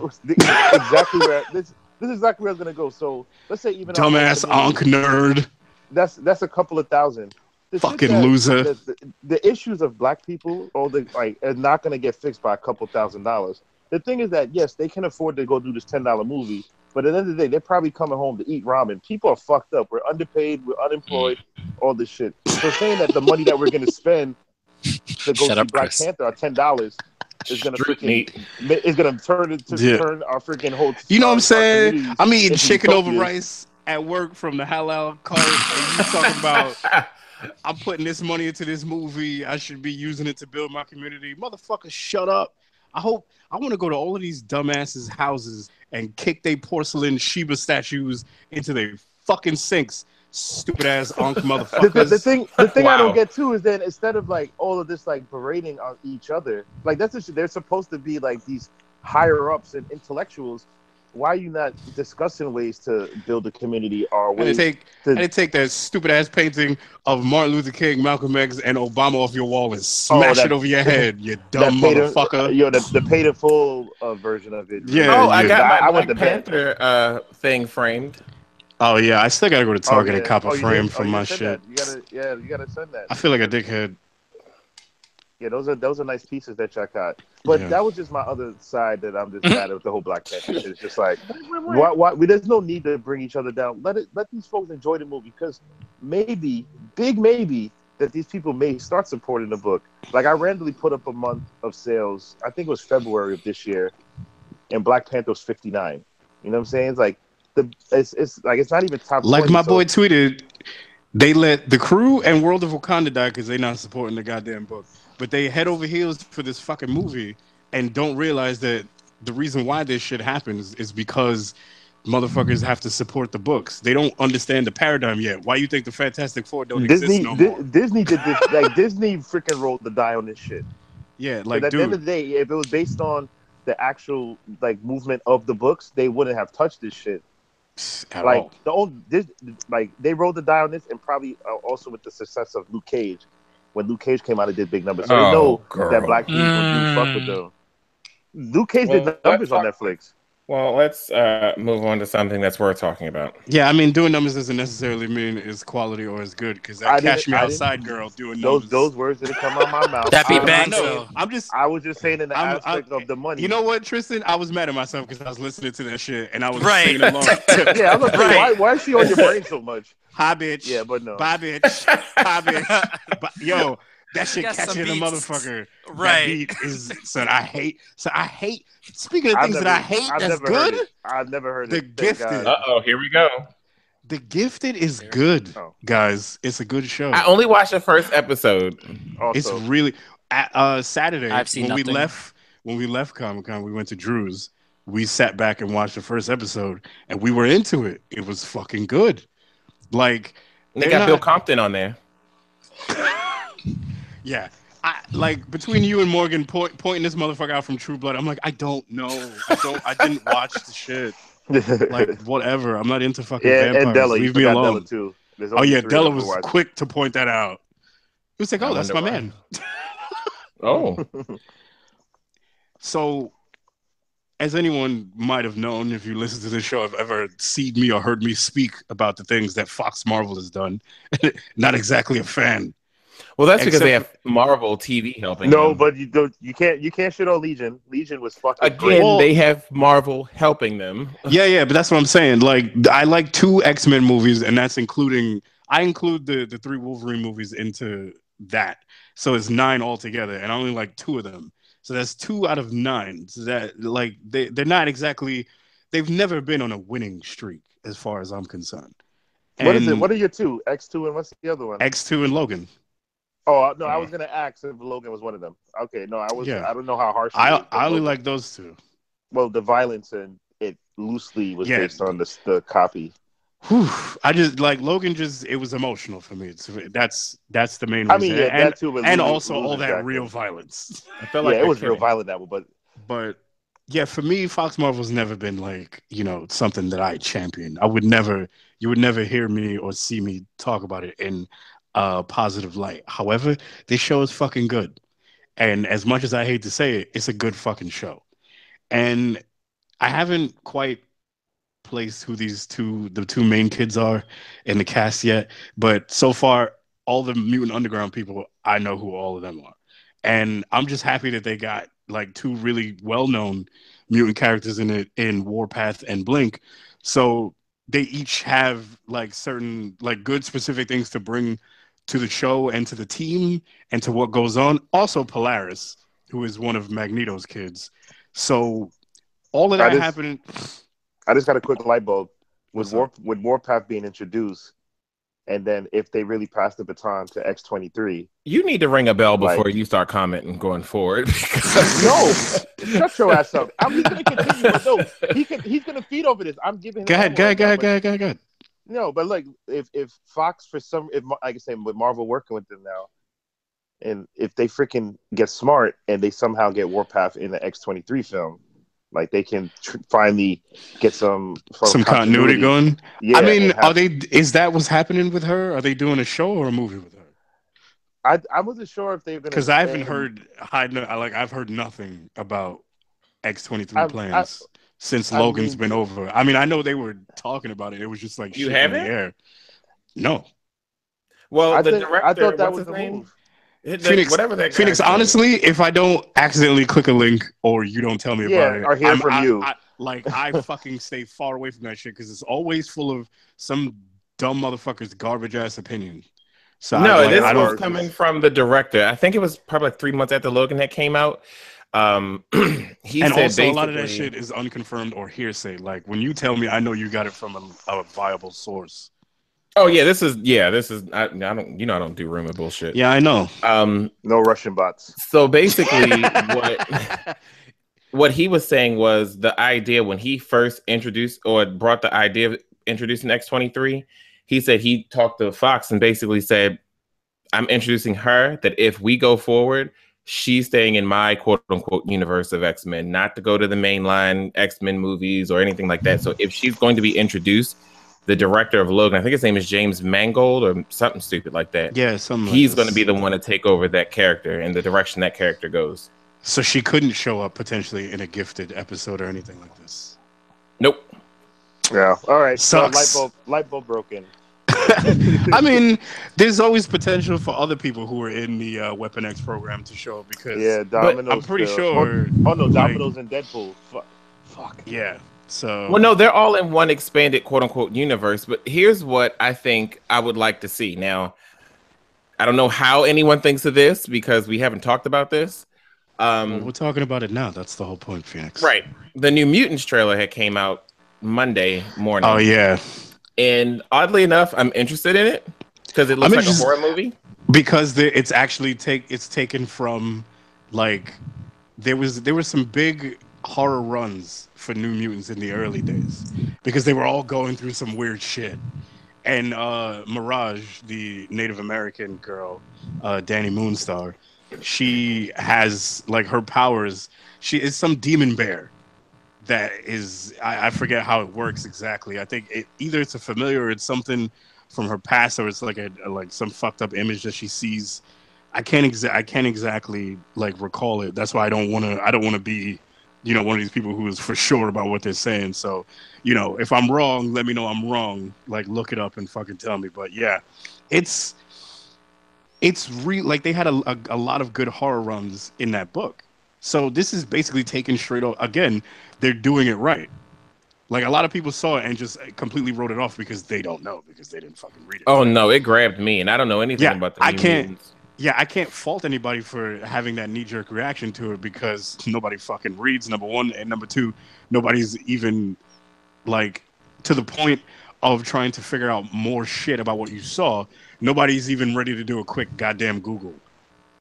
exactly where this is exactly where I was gonna go. So let's say even dumbass onk nerd. That's a couple of thousand. Fucking loser. The issues of black people, are not gonna get fixed by a couple $1,000s. The thing is that yes, they can afford to go do this $10 movie, but at the end of the day, they're probably coming home to eat ramen. People are fucked up. We're underpaid. We're unemployed. All this shit. So saying that the money that we're gonna spend to go see Black Panther at $10 is gonna turn our freaking whole. You know what I'm saying? I'm eating chicken over rice at work from the halal cart, and you talking about I'm putting this money into this movie. I should be using it to build my community. Motherfucker, shut up. I want to go to all of these dumbasses' houses and kick their porcelain Shiba statues into their fucking sinks. Stupid ass onk motherfuckers. The thing I don't get too is that instead of like all of this like berating on each other, like they're supposed to be like these higher ups and intellectuals. Why are you not discussing ways to build a community or ways to take that stupid ass painting of Martin Luther King, Malcolm X, and Obama off your wall and smash it over your head, you dumb motherfucker. The paid in full version of it. Yeah. Oh, I got my Black Panther thing framed. Oh yeah, I still gotta go to Target and cop a frame for my shit. You gotta send that. I feel like a dickhead. Yeah, those are nice pieces that y'all got. But that was just my other side that I'm just mad at the whole Black Panther shit. It's just like, why? There's no need to bring each other down. Let these folks enjoy the movie because maybe, big maybe, that these people may start supporting the book. Like I randomly put up a month of sales. I think it was February of this year, and Black Panther was 59. You know what I'm saying? It's like it's not even top. Like 20, my boy tweeted, they let the crew and World of Wakanda die because they're not supporting the goddamn book. But they head over heels for this fucking movie and don't realize that the reason why this shit happens is because motherfuckers have to support the books. They don't understand the paradigm yet. Why you think the Fantastic Four don't exist no more? Disney did this. Like Disney freaking rolled the die on this shit. Yeah, like at the end of the day, if it was based on the actual like movement of the books, they wouldn't have touched this shit. At all. They rolled the die on this, and probably also with the success of Luke Cage. When Luke Cage came out, it did big numbers. So they know that black people do fuck with them. Luke Cage did numbers on Netflix. Well, let's move on to something that's worth talking about. Yeah, I mean, doing numbers doesn't necessarily mean it's quality or it's good because that Cash Me Outside girl doing numbers. Those words didn't come out of my mouth. That be bangs. I was just saying in the aspect of the money. You know what, Tristan? I was mad at myself because I was listening to that shit and I was singing along. Yeah, I was like, why is she on your brain so much? Hi, bitch. Yeah, but no. Bye, bitch. Hi, bitch. Yo. That shit catching a motherfucker. Right. That beat is I hate. Speaking of things that I hate, that's good. I've never heard it. The Gifted. Here we go. The Gifted is good, guys. It's a good show. I only watched the first episode. Also, it's really Saturday. I've seen when we left Comic-Con, we went to Drew's. We sat back and watched the first episode, and we were into it. It was fucking good. Like they got Bill Compton on there. Yeah, between you and Morgan pointing this motherfucker out from True Blood, I'm like, I don't know. I didn't watch the shit. Like, whatever. I'm not into fucking vampires. And Della, leave me alone. Della too. Oh yeah, Della was quick to point that out. He was like, "Oh, that's my man." Oh. So, as anyone might have known, if you listen to this show, have ever seen me or heard me speak about the things that Fox Marvel has done, not exactly a fan. Well, that's because they have Marvel TV helping. No, but you can't shit on Legion. Legion was fucking again. Great. They have Marvel helping them. Yeah, but that's what I'm saying. Like, I like 2 X-Men movies, and that's I include the 3 Wolverine movies into that. So it's 9 altogether, and I only like 2 of them. So that's 2 out of 9. So that like they're not exactly. They've never been on a winning streak, as far as I'm concerned. What is it? What are your 2? X2 and what's the other one? X2 and Logan. Oh no, I was gonna ask if Logan was one of them. Okay, no, I was. Yeah. I don't know how harsh. I only like those 2. Well, the violence and it loosely was based on the copy. Whew. I just like Logan. It was emotional for me. That's the main reason. I mean, yeah, that too. And also all that real violence. I felt like it was real violent that one, but yeah, for me, Fox Marvel's never been like something that I champion. You would never hear me or see me talk about it in positive light. However, this show is fucking good. And as much as I hate to say it, it's a good fucking show. And I haven't quite placed who the two main kids are in the cast yet, but so far, all the Mutant Underground people, I know who all of them are. And I'm just happy that they got like two really well-known mutant characters in it in Warpath and Blink. So they each have like certain like good specific things to bring to the show and to the team and to what goes on. Also Polaris, who is one of Magneto's kids. So all of that happening. I just got a quick light bulb with What's up? with Warpath being introduced, and then if they really pass the baton to X-23. You need to ring a bell before Like- you start commenting going forward. No, shut your ass up. He's gonna continue, but no, he's gonna feed over this. I'm giving him. Go ahead, homework go now, ahead, but- go ahead. No, but like if Fox if like I say with Marvel working with them now, and if they freaking get smart and they somehow get Warpath in the X-23 film, like they can finally get some Continuity going. Yeah, I mean, and have- is that what's happening with her? Are they doing a show or a movie with her? I wasn't sure if they were gonna. Because I haven't heard I've heard nothing about X-23 plans since Logan's been over. I mean, I know they were talking about it. It was just like You shit in the haven't? air. No. Well, the I director, thought that what's was his the name? move. Phoenix, whatever that Phoenix, guy's name. honestly, if I don't accidentally click a link or you don't tell me about it, or hear from you. I fucking stay far away from that shit because it's always full of some dumb motherfucker's garbage ass opinion. So No, I this don't. was coming from the director. I think it was probably like 3 months after Logan had came out. He And said also, a lot of that basically- shit is unconfirmed or hearsay. Like when you tell me, I know you got it from a viable source. Oh yeah, this is I don't I don't do rumor bullshit. Yeah, I know. No Russian bots. So basically what he was saying was the idea when he first introduced or brought the idea of introducing X-23, he said he talked to Fox and basically said, I'm introducing her that if we go forward, she's staying in my quote unquote universe of X-Men, not to go to the mainline X-Men movies or anything like that. So if she's going to be introduced, the director of Logan, I think his name is James Mangold or something stupid like that. Yeah, something. He's like going to this. be the one to take over that character and the direction that character goes. So she couldn't show up potentially in a Gifted episode or anything like this. Nope. Yeah. All right. Sucks. So light bulb broken. I mean, there's always potential for other people who are in the Weapon X program to show up because Yeah, Domino's. I'm pretty still. sure. Oh no, like, Domino's and Deadpool. Fuck. Yeah. So Well, no, they're all in one expanded quote unquote universe. But here's what I think I would like to see. Now, I don't know how anyone thinks of this because we haven't talked about this. well, we're talking about it now. That's the whole point, Phoenix. Right. The new Mutants trailer had came out Monday morning. Oh yeah. And oddly enough, I'm interested in it because it looks I'm like a interested- horror movie. Because it's actually it's taken from like there were some big horror runs for New Mutants in the early days because they were all going through some weird shit. And Mirage, the Native American girl, Danny Moonstar, she has like her powers. She is some demon bear that is I forget how it works exactly. I think either it's a familiar or it's something from her past or it's like like some fucked up image that she sees. I can't exactly like recall it. That's why I don't want to be, you know, one of these people who is for sure about what they're saying. So, you know, if I'm wrong, let me know I'm wrong. Like look it up and fucking tell me. But yeah, it's real. Like they had a lot of good horror runs in that book. So this is basically taken straight off. Again, they're doing it right. Like a lot of people saw it and just completely wrote it off because they don't know because they didn't fucking read it. Oh no, it grabbed me, and I don't know anything Yeah, about the I New can't- Mutants. Yeah, I can't fault anybody for having that knee-jerk reaction to it because nobody fucking reads, number one, and number two, nobody's even like to the point of trying to figure out more shit about what you saw. Nobody's even ready to do a quick goddamn Google.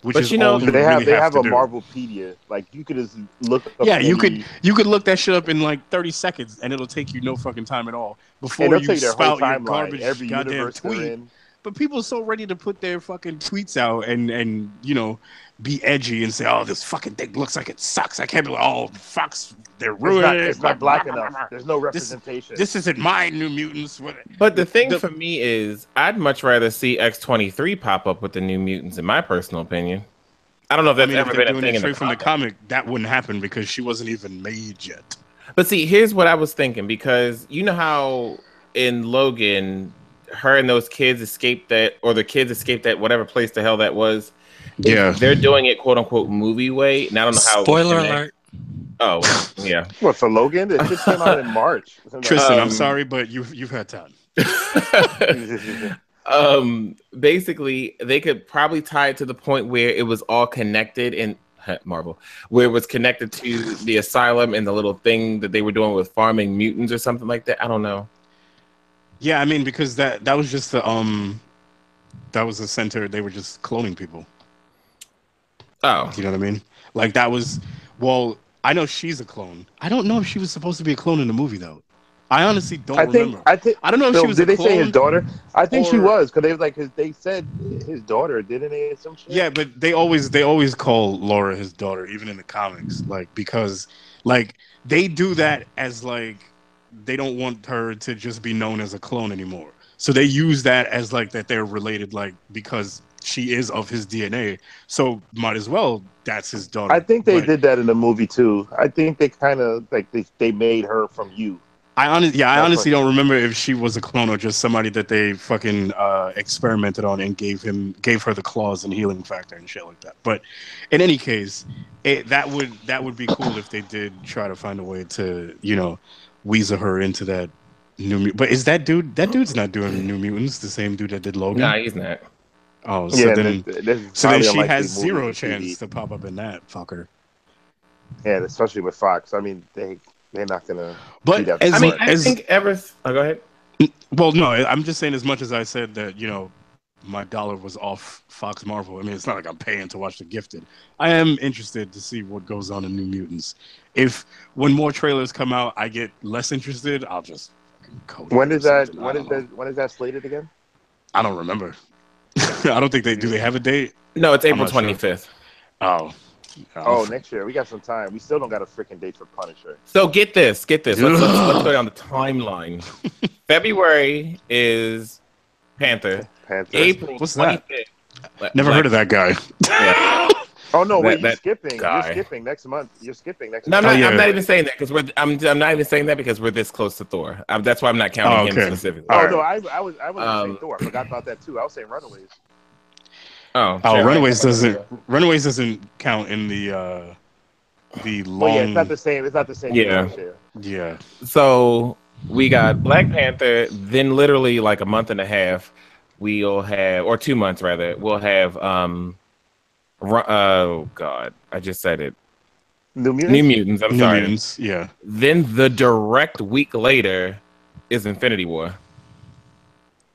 Which But is you know, all you They really have to a do. Marvelpedia. Like you could just look up. Yeah, you any- could look that shit up in like 30 seconds and it'll take you no fucking time at all and before they'll you tell you their whole spout your timeline, garbage every goddamn universe they're tweet. in. But people are so ready to put their fucking tweets out and you know be edgy and say, "Oh, this fucking thing looks like it sucks." I can't be like, "Oh, Fox, they're ruining it. It's not black enough. There's no representation. This isn't my New Mutants." But the thing for me is, I'd much rather see X-23 pop up with the New Mutants, in my personal opinion. I don't know if that's ever been a thing in the from the comic. That wouldn't happen because she wasn't even made yet. But see, here's what I was thinking, because you know how in Logan, her and those kids escaped that, or the kids escaped that whatever place the hell that was. Yeah, they're doing it quote unquote movie way, and I don't know how. Spoiler alert. Oh, yeah. What, for Logan? It just came out in March. Tristan, I'm sorry, but you've had time. Basically, they could probably tie it to the point where it was all connected in Marvel, where it was connected to the asylum and the little thing that they were doing with farming mutants or something like that. I don't know. Yeah, I mean, because that was just the that was the center. They were just cloning people. Oh, you know what I mean? Like that was. Well, I know she's a clone. I don't know if she was supposed to be a clone in the movie though. I honestly don't remember. I don't know if she was. Did a they clone say his daughter? I think she or- was, because they was like they said his daughter, didn't they? Some shit. Yeah, but they always call Laura his daughter, even in the comics, like because like they do that as like they don't want her to just be known as a clone anymore. So they use that as like that they're related, like because she is of his DNA. So might as well that's his daughter. I think they did that in the movie too. I think they kind of like they made her from you. I honestly don't remember if she was a clone or just somebody that they fucking experimented on and gave her the claws and healing factor and shit like that. But in any case, that would be cool if they did try to find a way to, you know, weasel her into that new. But is that dude's not doing New Mutants? The same dude that did Logan? nah, he's not. Oh, so Yeah, then this she has zero chance to pop up in that fucker. Yeah, especially with Fox. I mean, they're not gonna. But do that. I think ever. Oh, go ahead. Well, no, I'm just saying as much as I said that, you know, my dollar was off Fox Marvel. I mean, it's not like I'm paying to watch The Gifted. I am interested to see what goes on in New Mutants. If when more trailers come out, I get less interested, I'll just fucking code. When is that? When is that slated again? I don't remember. I don't think they do. They have a date? No, it's April not sure. 25th. Oh, next year. We got some time. We still don't got a freaking date for Punisher. So get this. Let's go down the timeline. February is Panther. April What's that? 25th. Never heard of that guy. Yeah. Oh no! Wait, That you're skipping. guy. You're skipping next month. You're skipping next No, I'm month. not, yeah. I'm not even saying that because I'm not even saying that because we're this close to Thor. That's why I'm not counting him okay. specifically. Oh All no! I was saying Thor. I forgot about that too. I was saying Runaways. Oh, Oh, sure. Runaways doesn't count in the long. Well, yeah, it's not the same. It's not the same. Yeah. Yeah. So we got Black Panther. Then literally like a month and a half, we'll have, or 2 months rather, we'll have. Oh God, I just said it. New Mutants. New Mutants. I'm New sorry. Mutants, yeah. Then the direct week later is Infinity War.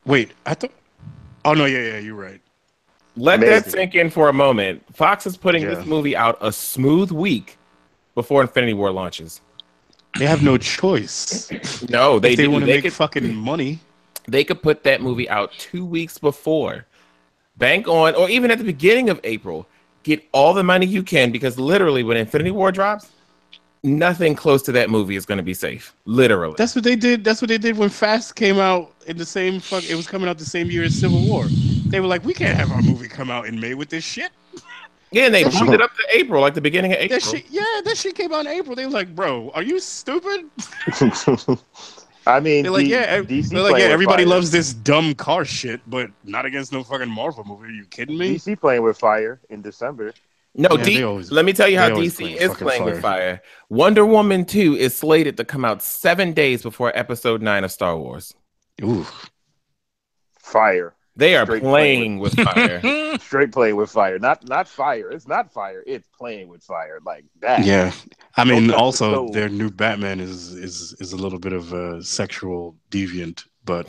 Wait, I thought. Oh no, yeah, you're right. Let Amazing. that sink in for a moment. Fox is putting Yeah. this movie out a smooth week before Infinity War launches. They have no choice. No, If they do. want to They make could, fucking money. they could put that movie out 2 weeks before. Bank on, or even at the beginning of April. Get all the money you can, because literally when Infinity War drops, nothing close to that movie is going to be safe. Literally. That's what they did. That's what they did when Fast came out in the same fuck. It was coming out the same year as Civil War. They were like, we can't have our movie come out in May with this shit. Yeah, and they moved it up to April, like the beginning of April. That shit came out in April. They were like, bro, are you stupid? I mean, They're like, DC they're like, playing with everybody fire. loves this dumb car shit, but not against no fucking Marvel movie. Are you kidding me? DC playing with fire in December. No, Yeah, they always- let me tell you how they always DC play is fucking playing with fire. Wonder Woman 2 is slated to come out 7 days before Episode 9 of Star Wars. Ooh. Fire. They are Straight playing with fire. Straight playing with fire. Not fire. It's not fire. It's playing with fire like that. Yeah. I mean, Don't touch the also stove. their new Batman is a little bit of a sexual deviant, but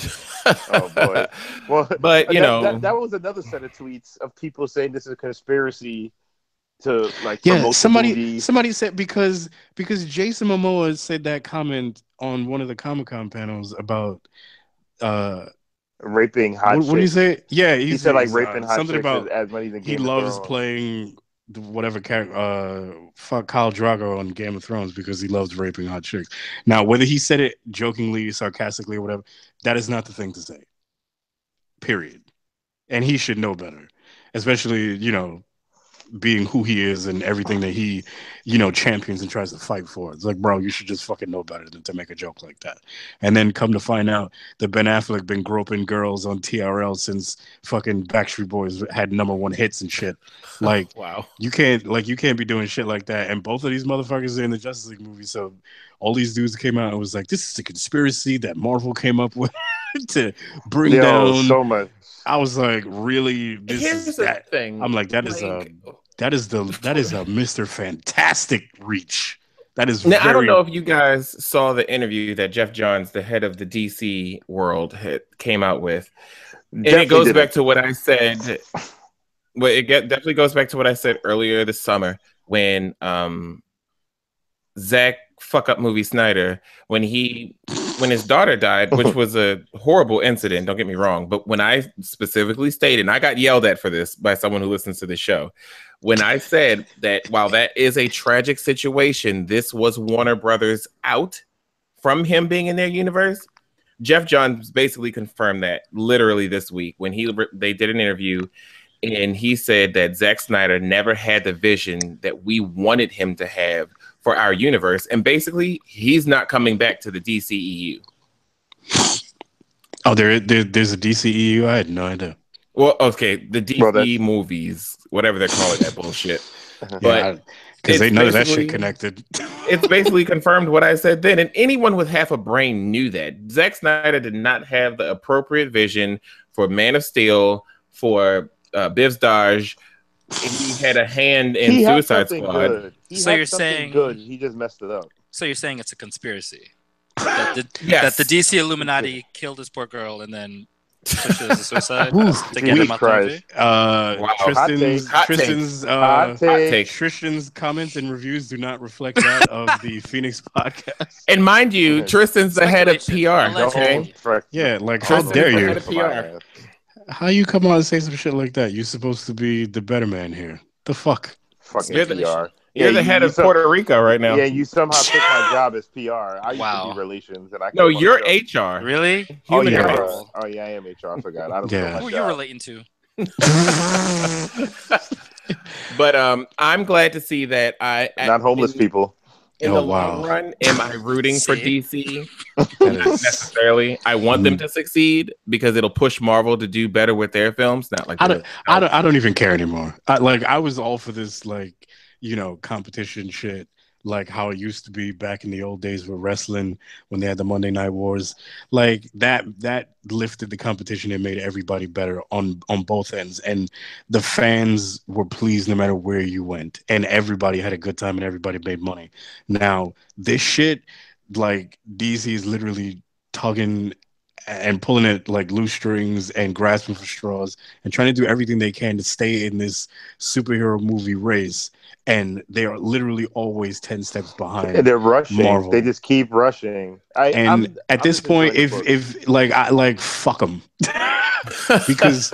Oh boy. Well, But, you know. that was another set of tweets of people saying this is a conspiracy to like yeah, promote the movie. somebody said because Jason Momoa said that comment on one of the Comic-Con panels about raping hot what did he chicks. say? Yeah, He said like raping hot something chicks about as money than he loves playing whatever character, fuck Khal Drogo on Game of Thrones because he loves raping hot chicks. Now, whether he said it jokingly, sarcastically, or whatever, that is not the thing to say. Period. And he should know better, especially being who he is and everything that he, champions and tries to fight for. It's like, bro, you should just fucking know better than to make a joke like that. And then come to find out that Ben Affleck been groping girls on TRL since fucking Backstreet Boys had #1 hits and shit. Like, Wow. you can't be doing shit like that. And both of these motherfuckers are in the Justice League movie. So all these dudes came out and was like, this is a conspiracy that Marvel came up with to bring down so much. I was like, really? This Here's is the that? thing. I'm like, that is a Mr. Fantastic reach. That is Now, very... I don't know if you guys saw the interview that Jeff Johns, the head of the DC world, came out with. And it goes back to what I said. Well, definitely goes back to what I said earlier this summer when Zack fuck up movie Snyder, when his daughter died, which was a horrible incident, don't get me wrong, but when I specifically stated, and I got yelled at for this by someone who listens to the show, when I said that while that is a tragic situation, this was Warner Brothers out from him being in their universe, Jeff Johns basically confirmed that literally this week when they did an interview, and he said that Zack Snyder never had the vision that we wanted him to have for our universe, and basically he's not coming back to the DCEU. Oh, there's a DCEU? I had no idea. Well, okay, the DC movies, whatever they're calling that bullshit. But because they know that shit connected. It's basically confirmed what I said then, and anyone with half a brain knew that. Zack Snyder did not have the appropriate vision for Man of Steel, for Biv's Daj. He had a hand in Suicide Squad. Good. So you're saying good? He just messed it up. So you're saying it's a conspiracy that the DC Illuminati killed this poor girl and then pushed it as a suicide to get him out the movie? Tristan's comments and reviews do not reflect that of the Phoenix podcast. And mind you, Tristan's the head of PR. Okay, yeah, like how dare you? How you come on and say some shit like that? You're supposed to be the better man here. The fuck? Fucking you're PR. You're the head of Puerto Rico right now. Yeah, you somehow took my job as PR. I used to be relations, and No, you're HR. Really? Human rights. Oh yeah, I am HR. I forgot. I don't know. Who are you relating to? But I'm glad to see that not homeless people. In the long run, am I rooting for DC? Not necessarily. I want them to succeed because it'll push Marvel to do better with their films. Not like I don't even care anymore. I was all for this competition shit, like how it used to be back in the old days with wrestling when they had the Monday Night Wars. Like that lifted the competition and made everybody better on both ends, and the fans were pleased no matter where you went, and everybody had a good time and everybody made money. Now this shit, like DC is literally tugging and pulling it like loose strings and grasping for straws and trying to do everything they can to stay in this superhero movie race. And they are literally always 10 steps behind. And they're rushing. Marvel. They just keep rushing. At this point, if fuck them, because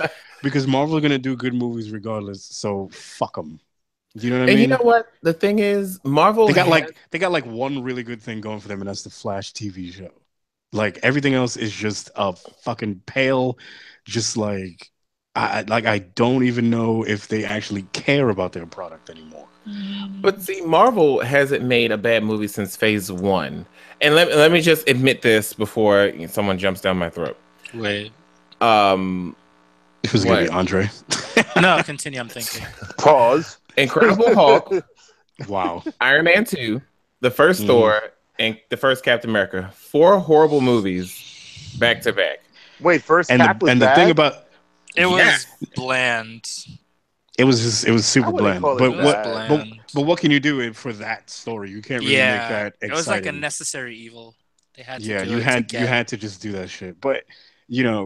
Marvel are gonna do good movies regardless. So fuck them. You know what I mean? And you know what? The thing is, Marvel they got like one really good thing going for them, and that's the Flash TV show. Like everything else is just a fucking pale, just like I don't even know if they actually care about their product anymore. But see, Marvel hasn't made a bad movie since Phase 1. And let me just admit this before someone jumps down my throat. Wait. It was going to be Andre. No, continue. I'm thinking. Pause. Incredible Hulk. Wow. Iron Man 2. The first Thor. And the first Captain America. 4 horrible movies back to back. Wait, first and Cap was and bad? The thing about it was bland. It was super bland. But what can you do for that story? You can't really make that exciting. It was like a necessary evil. They had to you had to just do that shit. But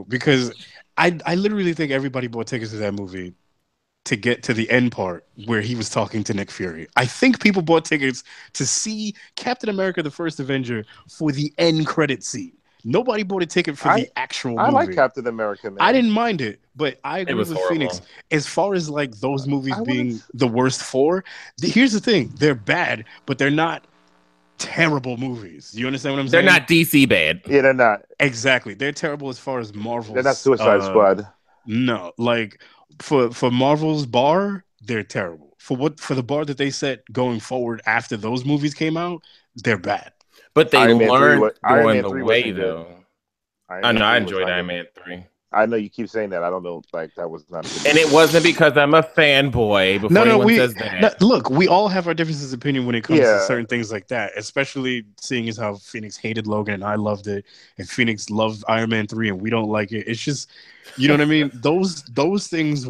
because I literally think everybody bought tickets to that movie to get to the end part where he was talking to Nick Fury. I think people bought tickets to see Captain America: The First Avenger for the end credit scene. Nobody bought a ticket for the actual movie. I like Captain America, man. I didn't mind it, but I agree with horrible. Phoenix. As far as like those movies being the worst for, here's the thing. They're bad, but they're not terrible movies. You understand what I'm saying? They're not DC bad. Yeah, they're not. Exactly. They're terrible as far as Marvel. They're not Suicide Squad. No, like for Marvel's bar, they're terrible. For the bar that they set going forward after those movies came out, they're bad. But they learned going the way, though. I know I enjoyed Iron Man 3. I know you keep saying that. I don't know, like that was not. And it wasn't because I'm a fanboy. Before anyone says that. Look, we all have our differences of opinion when it comes to certain things like that. Especially seeing as how Phoenix hated Logan and I loved it, and Phoenix loved Iron Man 3 and we don't like it. It's just, you know what I mean. Those things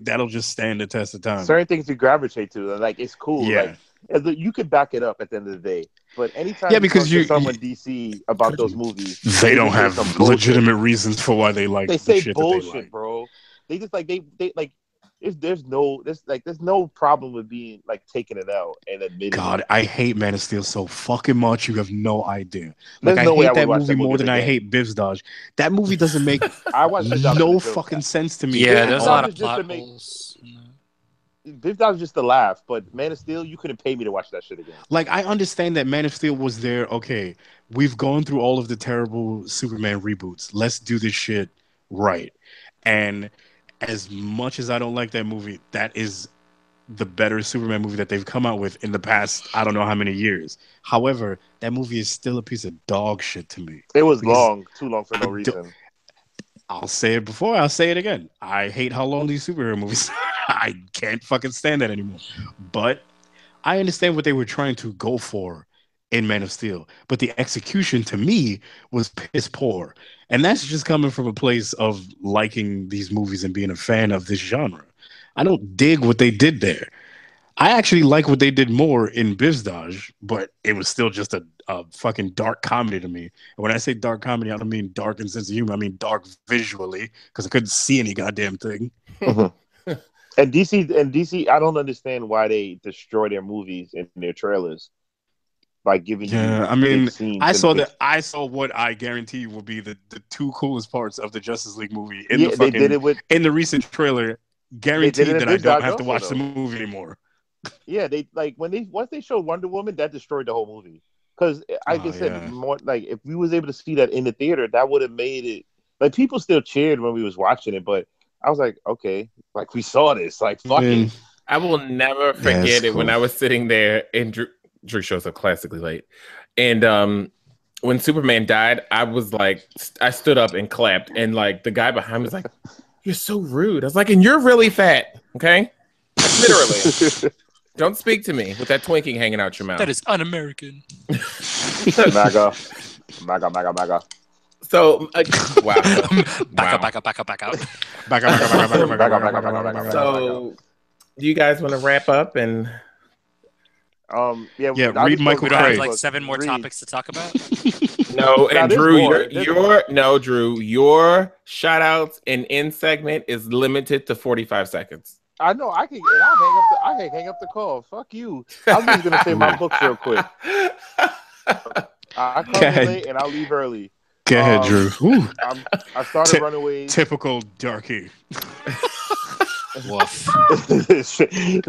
that'll just stand the test of time. Certain things you gravitate to, like it's cool. Yeah. Like, you could back it up at the end of the day. But anytime because you talk to someone DC about those movies, they don't have legitimate reasons for why they like. They say shit bullshit, that they like. Bro. They just like they like. There's no problem with being like taking it out and admitting. God, I hate Man of Steel so fucking much. You have no idea. Like I hate that movie more than I hate Biv's Dodge. That movie doesn't make no fucking sense to me. Yeah, there's a lot of plot holes. Biv Dodge just to laugh, but Man of Steel, you couldn't pay me to watch that shit again. Like, I understand that Man of Steel was there. Okay, we've gone through all of the terrible Superman reboots. Let's do this shit right. And as much as I don't like that movie, that is the better Superman movie that they've come out with in the past, I don't know how many years. However, that movie is still a piece of dog shit to me. It was too long for no reason. I'll say it before, I'll say it again. I hate how long these superhero movies I can't fucking stand that anymore. But I understand what they were trying to go for in Man of Steel. But the execution to me was piss poor. And that's just coming from a place of liking these movies and being a fan of this genre. I don't dig what they did there. I actually like what they did more in Biv's Dodge, but it was still just a fucking dark comedy to me. And when I say dark comedy, I don't mean dark in sense of humor. I mean dark visually, because I couldn't see any goddamn thing. Mm-hmm. And DC, I don't understand why they destroy their movies and their trailers by giving. Yeah, I mean, I saw what I guarantee you will be the two coolest parts of the Justice League movie in the fucking, they did it with, in the recent trailer. Guaranteed that I don't have to watch the movie anymore. Yeah, they like once they showed Wonder Woman, that destroyed the whole movie. Because I said, more like if we was able to see that in the theater, that would have made it like people still cheered when we was watching it, but I was like, okay, like we saw this, like fucking. I will never forget it when I was sitting there and Drew shows up classically late, and when Superman died, I was like, I stood up and clapped, and like the guy behind me was like, "You're so rude." I was like, "And you're really fat, okay?" Literally. Don't speak to me with that Twinkie hanging out your mouth. That is un-American. MAGA. So, wow. Back out. So, do you guys want to wrap up and? Read Michael Craig. Have like 7 more topics to talk about. No, and Drew, Drew, your shout outs and end segment is limited to 45 seconds. I know I can. And I can hang up the call. Fuck you. I'm just gonna say my books real quick. I come in late and I'll leave early. Go ahead, Drew. I started Runaways. Typical darky.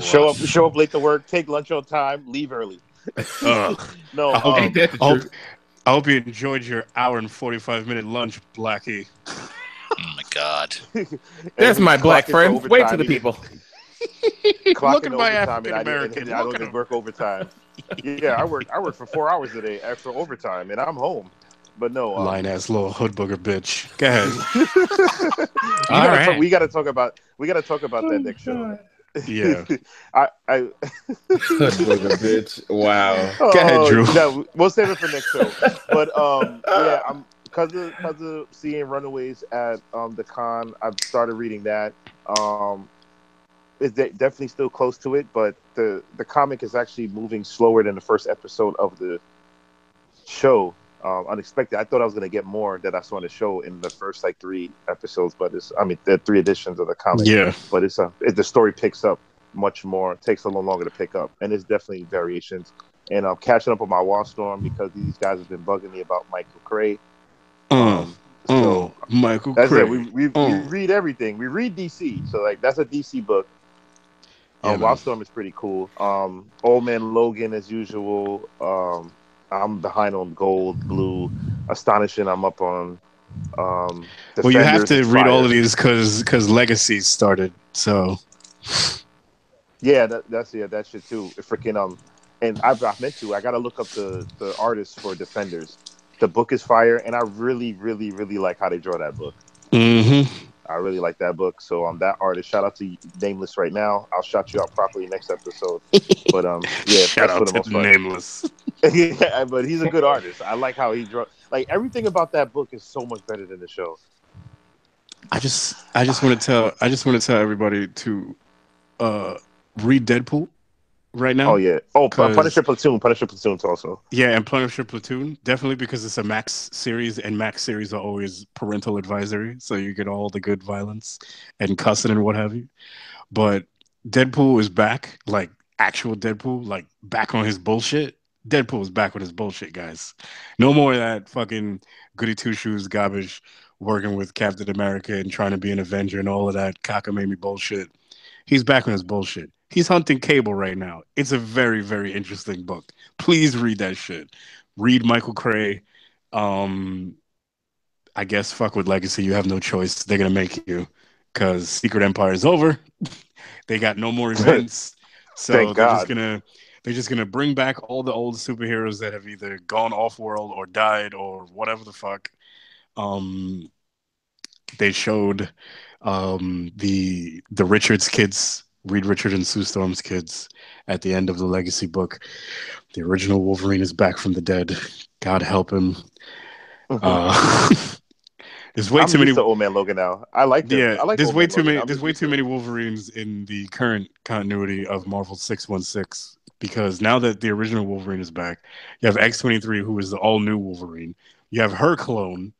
Show up late to work. Take lunch on time. Leave early. No. I hope you enjoyed your hour and 45-minute lunch, Blackie. Oh my God. There's my black friend. Wait to the people. Look at my African American. I don't even work overtime. Yeah, I work for 4 hours a day extra overtime, and I'm home. But no, lying ass little hood booger bitch. Go ahead. We got to talk about that next show. Yeah. Hood booger bitch. Wow. Go ahead, Drew. No, we'll save it for next show. But I'm because of seeing Runaways at the con. I've started reading that. It's definitely still close to it, but the comic is actually moving slower than the first episode of the show. Unexpected. I thought I was going to get more that I saw in the show in the first 3 episodes, but the 3 editions of the comic. Yeah. But the story picks up much more. It takes a little longer to pick up, and there's definitely variations. And I'm catching up on my Wildstorm because these guys have been bugging me about Michael Cray. So Michael that's Craig. it. We read everything. We read DC. So like that's a DC book. Yeah, Wildstorm is pretty cool. Old Man Logan as usual. I'm behind on Gold, Blue, Astonishing. I'm up on. Well, you have to read all of these because Legacy started. So. Yeah, that's that shit too. Freaking and I meant to. I gotta look up the artists for Defenders. The book is fire, and I really, really, really like how they draw that book. Mm-hmm. I really like that book. So that artist. Shout out to Nameless right now. I'll shout you out properly next episode. But yeah, shout out to Nameless. Yeah, but he's a good artist. I like how he draw. Like everything about that book is so much better than the show. I just want to tell everybody to read Deadpool right now. Oh yeah. Oh, Punisher Platoon also. Yeah, and Punisher Platoon definitely because it's a Max series, and Max series are always parental advisory, so you get all the good violence and cussing and what have you. But Deadpool is back, like actual Deadpool, like back on his bullshit. Deadpool is back with his bullshit, guys. No more of that fucking goody two shoes garbage working with Captain America and trying to be an Avenger and all of that cockamamie bullshit. He's back on his bullshit. He's hunting Cable right now. It's a very, very interesting book. Please read that shit. Read Michael Cray. I guess fuck with Legacy. You have no choice. They're gonna make you because Secret Empire is over. They got no more events, so they're just gonna bring back all the old superheroes that have either gone off world or died or whatever the fuck. They showed the Richards kids, Reed Richards and Sue Storm's kids, at the end of the Legacy book. The original Wolverine is back from the dead. God help him. There's way too many. Old Man Logan now. I like him. Yeah, I like there's way too many. There's way too many Wolverines in the current continuity of Marvel 616 because now that the original Wolverine is back, you have X-23, who is the all-new Wolverine. You have her clone.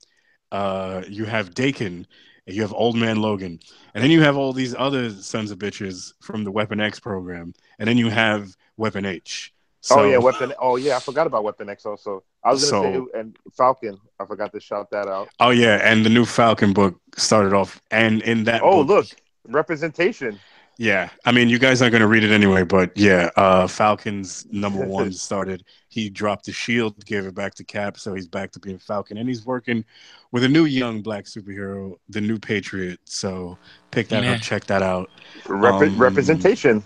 You have Dakin. And you have Old Man Logan. And then you have all these other sons of bitches from the Weapon X program. And then you have Weapon H. So, I forgot about Weapon X also. I was going to say, and Falcon. I forgot to shout that out. Oh, yeah. And the new Falcon book started off. And in that book... Oh, look. Representation. Yeah. I mean, you guys aren't going to read it anyway. But yeah, Falcon's #1 started. He dropped the shield, gave it back to Cap. So he's back to being Falcon. And he's working with a new young black superhero, the New Patriot. So pick that up, check that out. Representation.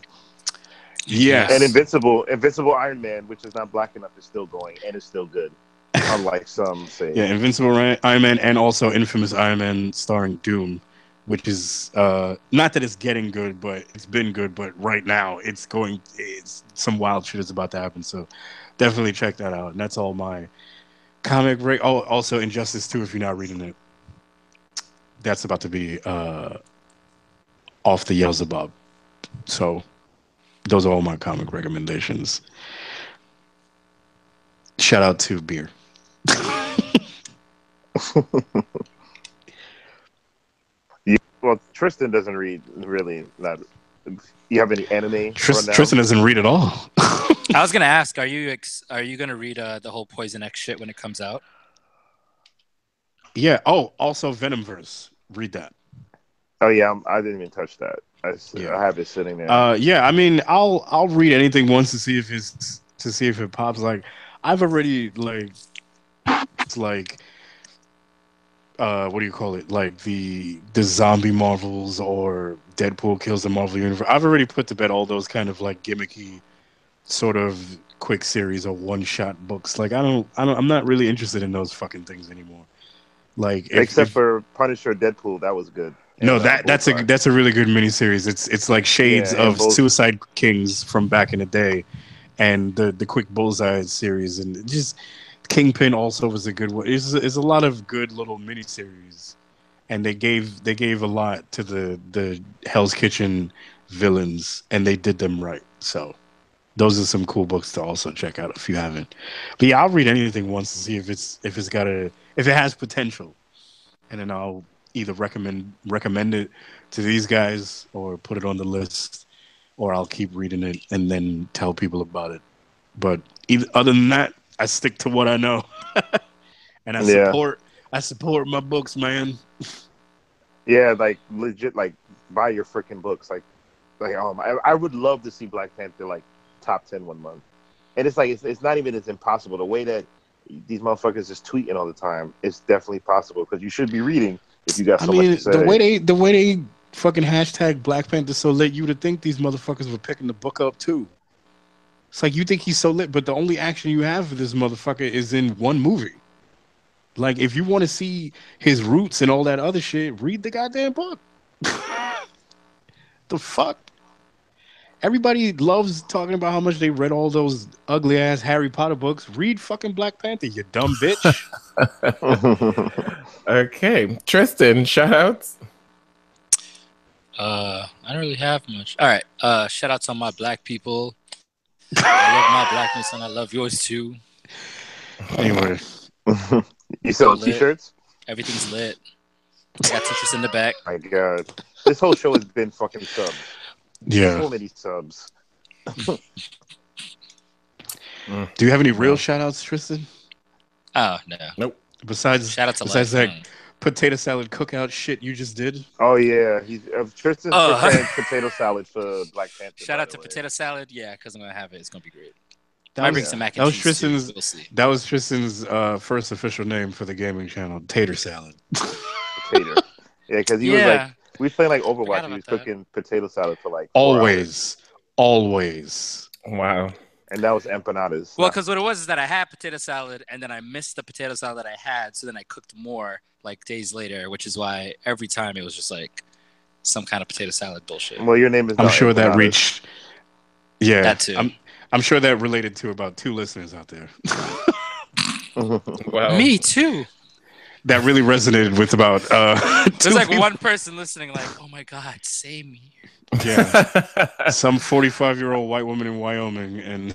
Yes. And Invincible Iron Man, which is not black enough, is still going and is still good. Unlike some say. Yeah, Invincible Iron Man and also Infamous Iron Man starring Doom, which is not that it's getting good, but it's been good. But right now, it's some wild shit is about to happen. So definitely check that out. And that's all my comic break. Oh, also Injustice 2, if you're not reading it. That's about to be off the Yelzabub. So those are all my comic recommendations. Shout out to beer. Well, Tristan doesn't read really. You have any anime? Tristan doesn't read at all. I was gonna ask, are you gonna read the whole Poison X shit when it comes out? Yeah. Oh, also Venomverse. Read that. Oh yeah, I didn't even touch that. I have it sitting there. Yeah. I mean, I'll read anything once to see if it pops. Like, I've already it's like. What do you call it? Like the zombie Marvels or Deadpool kills the Marvel Universe. I've already put to bed all those kind of like gimmicky, sort of quick series or one-shot books. Like I'm not really interested in those fucking things anymore. Like except for Punisher, Deadpool, that was good. No, that's a really good miniseries. It's like shades of Suicide Kings from back in the day, and the Quick Bullseye series, and just. Kingpin also was a good one. It's a lot of good little miniseries, and they gave a lot to the Hell's Kitchen villains, and they did them right. So those are some cool books to also check out if you haven't. But yeah, I'll read anything once to see if it has potential, and then I'll either recommend it to these guys or put it on the list, or I'll keep reading it and then tell people about it. But other than that, I stick to what I know, and I I support my books, man. Yeah, like legit, like buy your freaking books. I would love to see Black Panther like top 10 one month, and it's like it's not even as impossible. The way that these motherfuckers is tweeting all the time, it's definitely possible because you should be reading if you got so much to say. The way they fucking hashtag Black Panther so lit, you would think these motherfuckers were picking the book up too. It's like you think he's so lit, but the only action you have for this motherfucker is in one movie. Like, if you want to see his roots and all that other shit, read the goddamn book. The fuck? Everybody loves talking about how much they read all those ugly ass Harry Potter books. Read fucking Black Panther, you dumb bitch. Okay, Tristan, shout outs. I don't really have much. All right, shout out to all my black people. I love my blackness and I love yours too. Anyway, you sell t-shirts? Everything's lit. I got t-shirts in the back. My God, this whole show has been fucking subs. Yeah, so many subs. Do you have any real shout outs, Tristan? Oh no, nope. Besides that potato salad cookout shit you just did. Oh yeah, Tristan's preparing potato salad for Black Panther. Shout out to potato salad, yeah, because I'm gonna have it. It's gonna be great. That was Tristan's first official name for the gaming channel, Tater Salad. Tater, yeah, because he was like, we playing like Overwatch. He was cooking potato salad for like 4 hours. Always. Wow. And that was empanadas. Well, because what it was is that I had potato salad and then I missed the potato salad that I had, so then I cooked more like days later, which is why every time it was just like some kind of potato salad bullshit. Well, your name is. I'm sure that reached. Yeah, that too. I'm sure that related to about 2 listeners out there. Wow. Me too. That really resonated with about. There's like one person listening, like, "Oh my God, same here." Yeah, some 45-year-old white woman in Wyoming and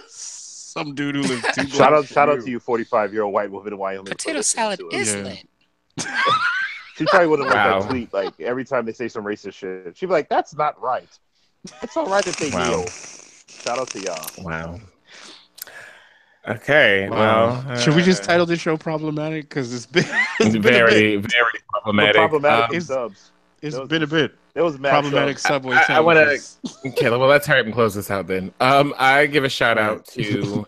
some dude who lives 2 blocks. Shout out to you, 45-year-old white woman in Wyoming. Potato salad is lit. She probably would have liked that tweet. Like every time they say some racist shit, she'd be like, "That's not right. It's all right if they kneel." Shout out to y'all. Wow. Okay, well, should we just title this show "Problematic"? Because it's been very, very problematic. Problematic subs. It's been a bit. It was mad problematic Subway. I want to. Okay, well, let's hurry up and close this out then. I give a shout out to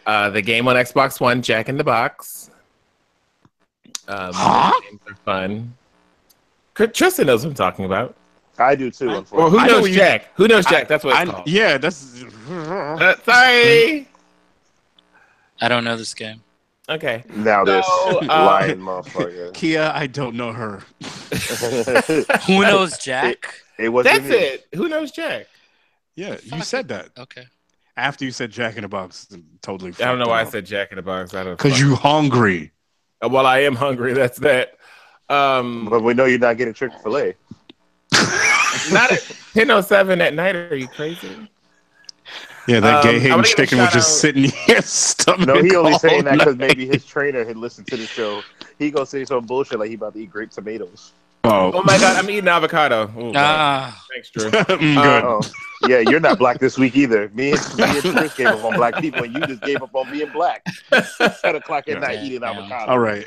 the game on Xbox One, Jack in the Box. Games are fun. Tristan knows what I'm talking about. I do too. Unfortunately. Well, who knows Jack? Who knows Jack? That's what it's called. Yeah, that's. Sorry. I don't know this game. Okay. Now this lying motherfucker. Kia, I don't know her. Who knows Jack? That's it. Who knows Jack? Yeah, you said that. Okay. After you said Jack in the Box, totally. I don't know why I said Jack in the Box. I don't. Because you hungry. Well, I am hungry. That's that. But we know you're not getting Chick-fil-A. Not at 10:07 at night. Are you crazy? Yeah, that gay hating chicken was just sitting here stomach. No, he only saying that because maybe his trainer had listened to the show. He gonna say some bullshit like he about to eat grape tomatoes. Oh my God, I'm eating avocado. Ooh, thanks, Drew. Good. Yeah, you're not black this week either. Me and Chris gave up on black people, and you just gave up on being black. 10 o'clock at night eating avocado. All right,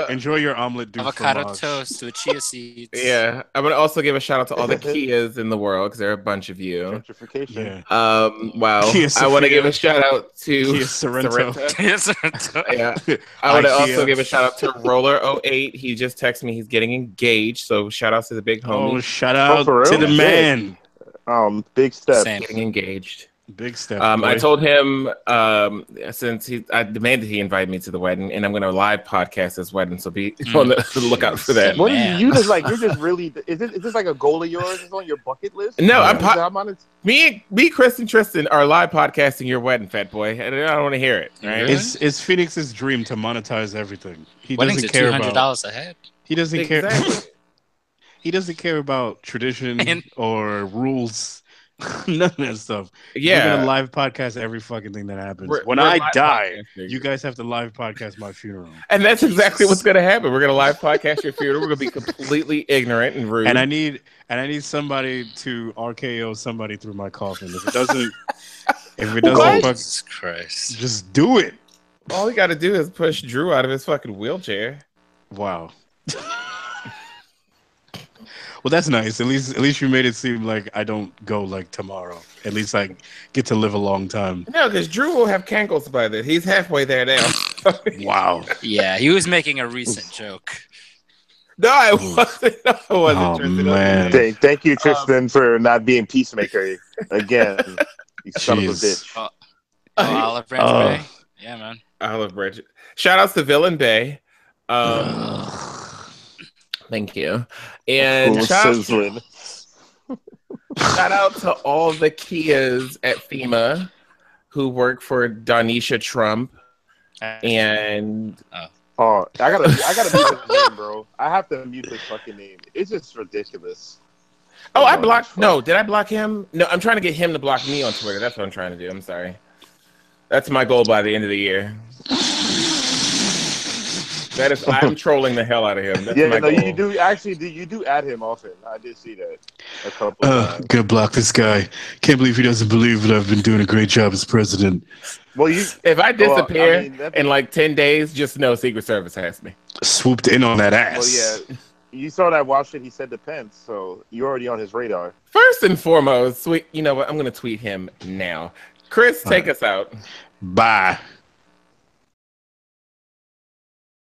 enjoy your omelet. Avocado toast with chia seeds. Yeah, I'm gonna also give a shout out to all the Kias in the world because there are a bunch of you. Gentrification. Yeah. Wow. I want to give a shout out to Kia Sorrento. Yeah. I want to also give a shout out to Roller08. He just texted me he's getting engaged. So shout out to the big homie. Oh, shout out to the man. Big step. Getting engaged. Big step. I told him since I demanded he invite me to the wedding, and I'm going to live podcast his wedding, so be on the lookout for that. What are you just like? You're just really. Is this like a goal of yours? Is on your bucket list? No, me, Chris, and Tristan are live podcasting your wedding, fat boy. I don't want to hear it. Right? It's Phoenix's dream to monetize everything. He Weddings doesn't care about $200 ahead. He doesn't care. He doesn't care about tradition or rules. None of that stuff. Yeah. We're gonna live podcast every fucking thing that happens. When I die, you guys have to live podcast my funeral. And that's exactly what's gonna happen. We're gonna live podcast your funeral. We're gonna be completely ignorant and rude. And I need somebody to RKO somebody through my coffin. If it doesn't Jesus Christ. Just do it. All he got to do is push Drew out of his fucking wheelchair. Wow. Well, that's nice. At least you made it seem like I don't go like tomorrow. At least I get to live a long time. No, because Drew will have cankles by then. He's halfway there now. Wow. Yeah, he was making a recent joke. No, I wasn't. No, I wasn't. Oh, man. Thank you, Tristan, for not being peacemaker again. You son of a bitch. Olive Branch Bay. Yeah, man. Olive Branch. Shout outs to Villain Bay. Thank you. And shout out to all the Kias at FEMA who work for Donisha Trump. And I gotta mute his name, bro. I have to mute his fucking name. It's just ridiculous. Oh, I blocked. No, did I block him? No, I'm trying to get him to block me on Twitter. That's what I'm trying to do. I'm sorry. That's my goal by the end of the year. That is, I'm trolling the hell out of him. That's my goal. You do add him often. I did see that a couple of times. Gonna block this guy. Can't believe he doesn't believe that I've been doing a great job as president. Well, if I disappear in like 10 days, just know Secret Service has me. Swooped in on that ass. Well, yeah. You saw that wild shit he said to Pence, so you're already on his radar. First and foremost, you know what? I'm gonna tweet him now. Chris, take us out. Bye.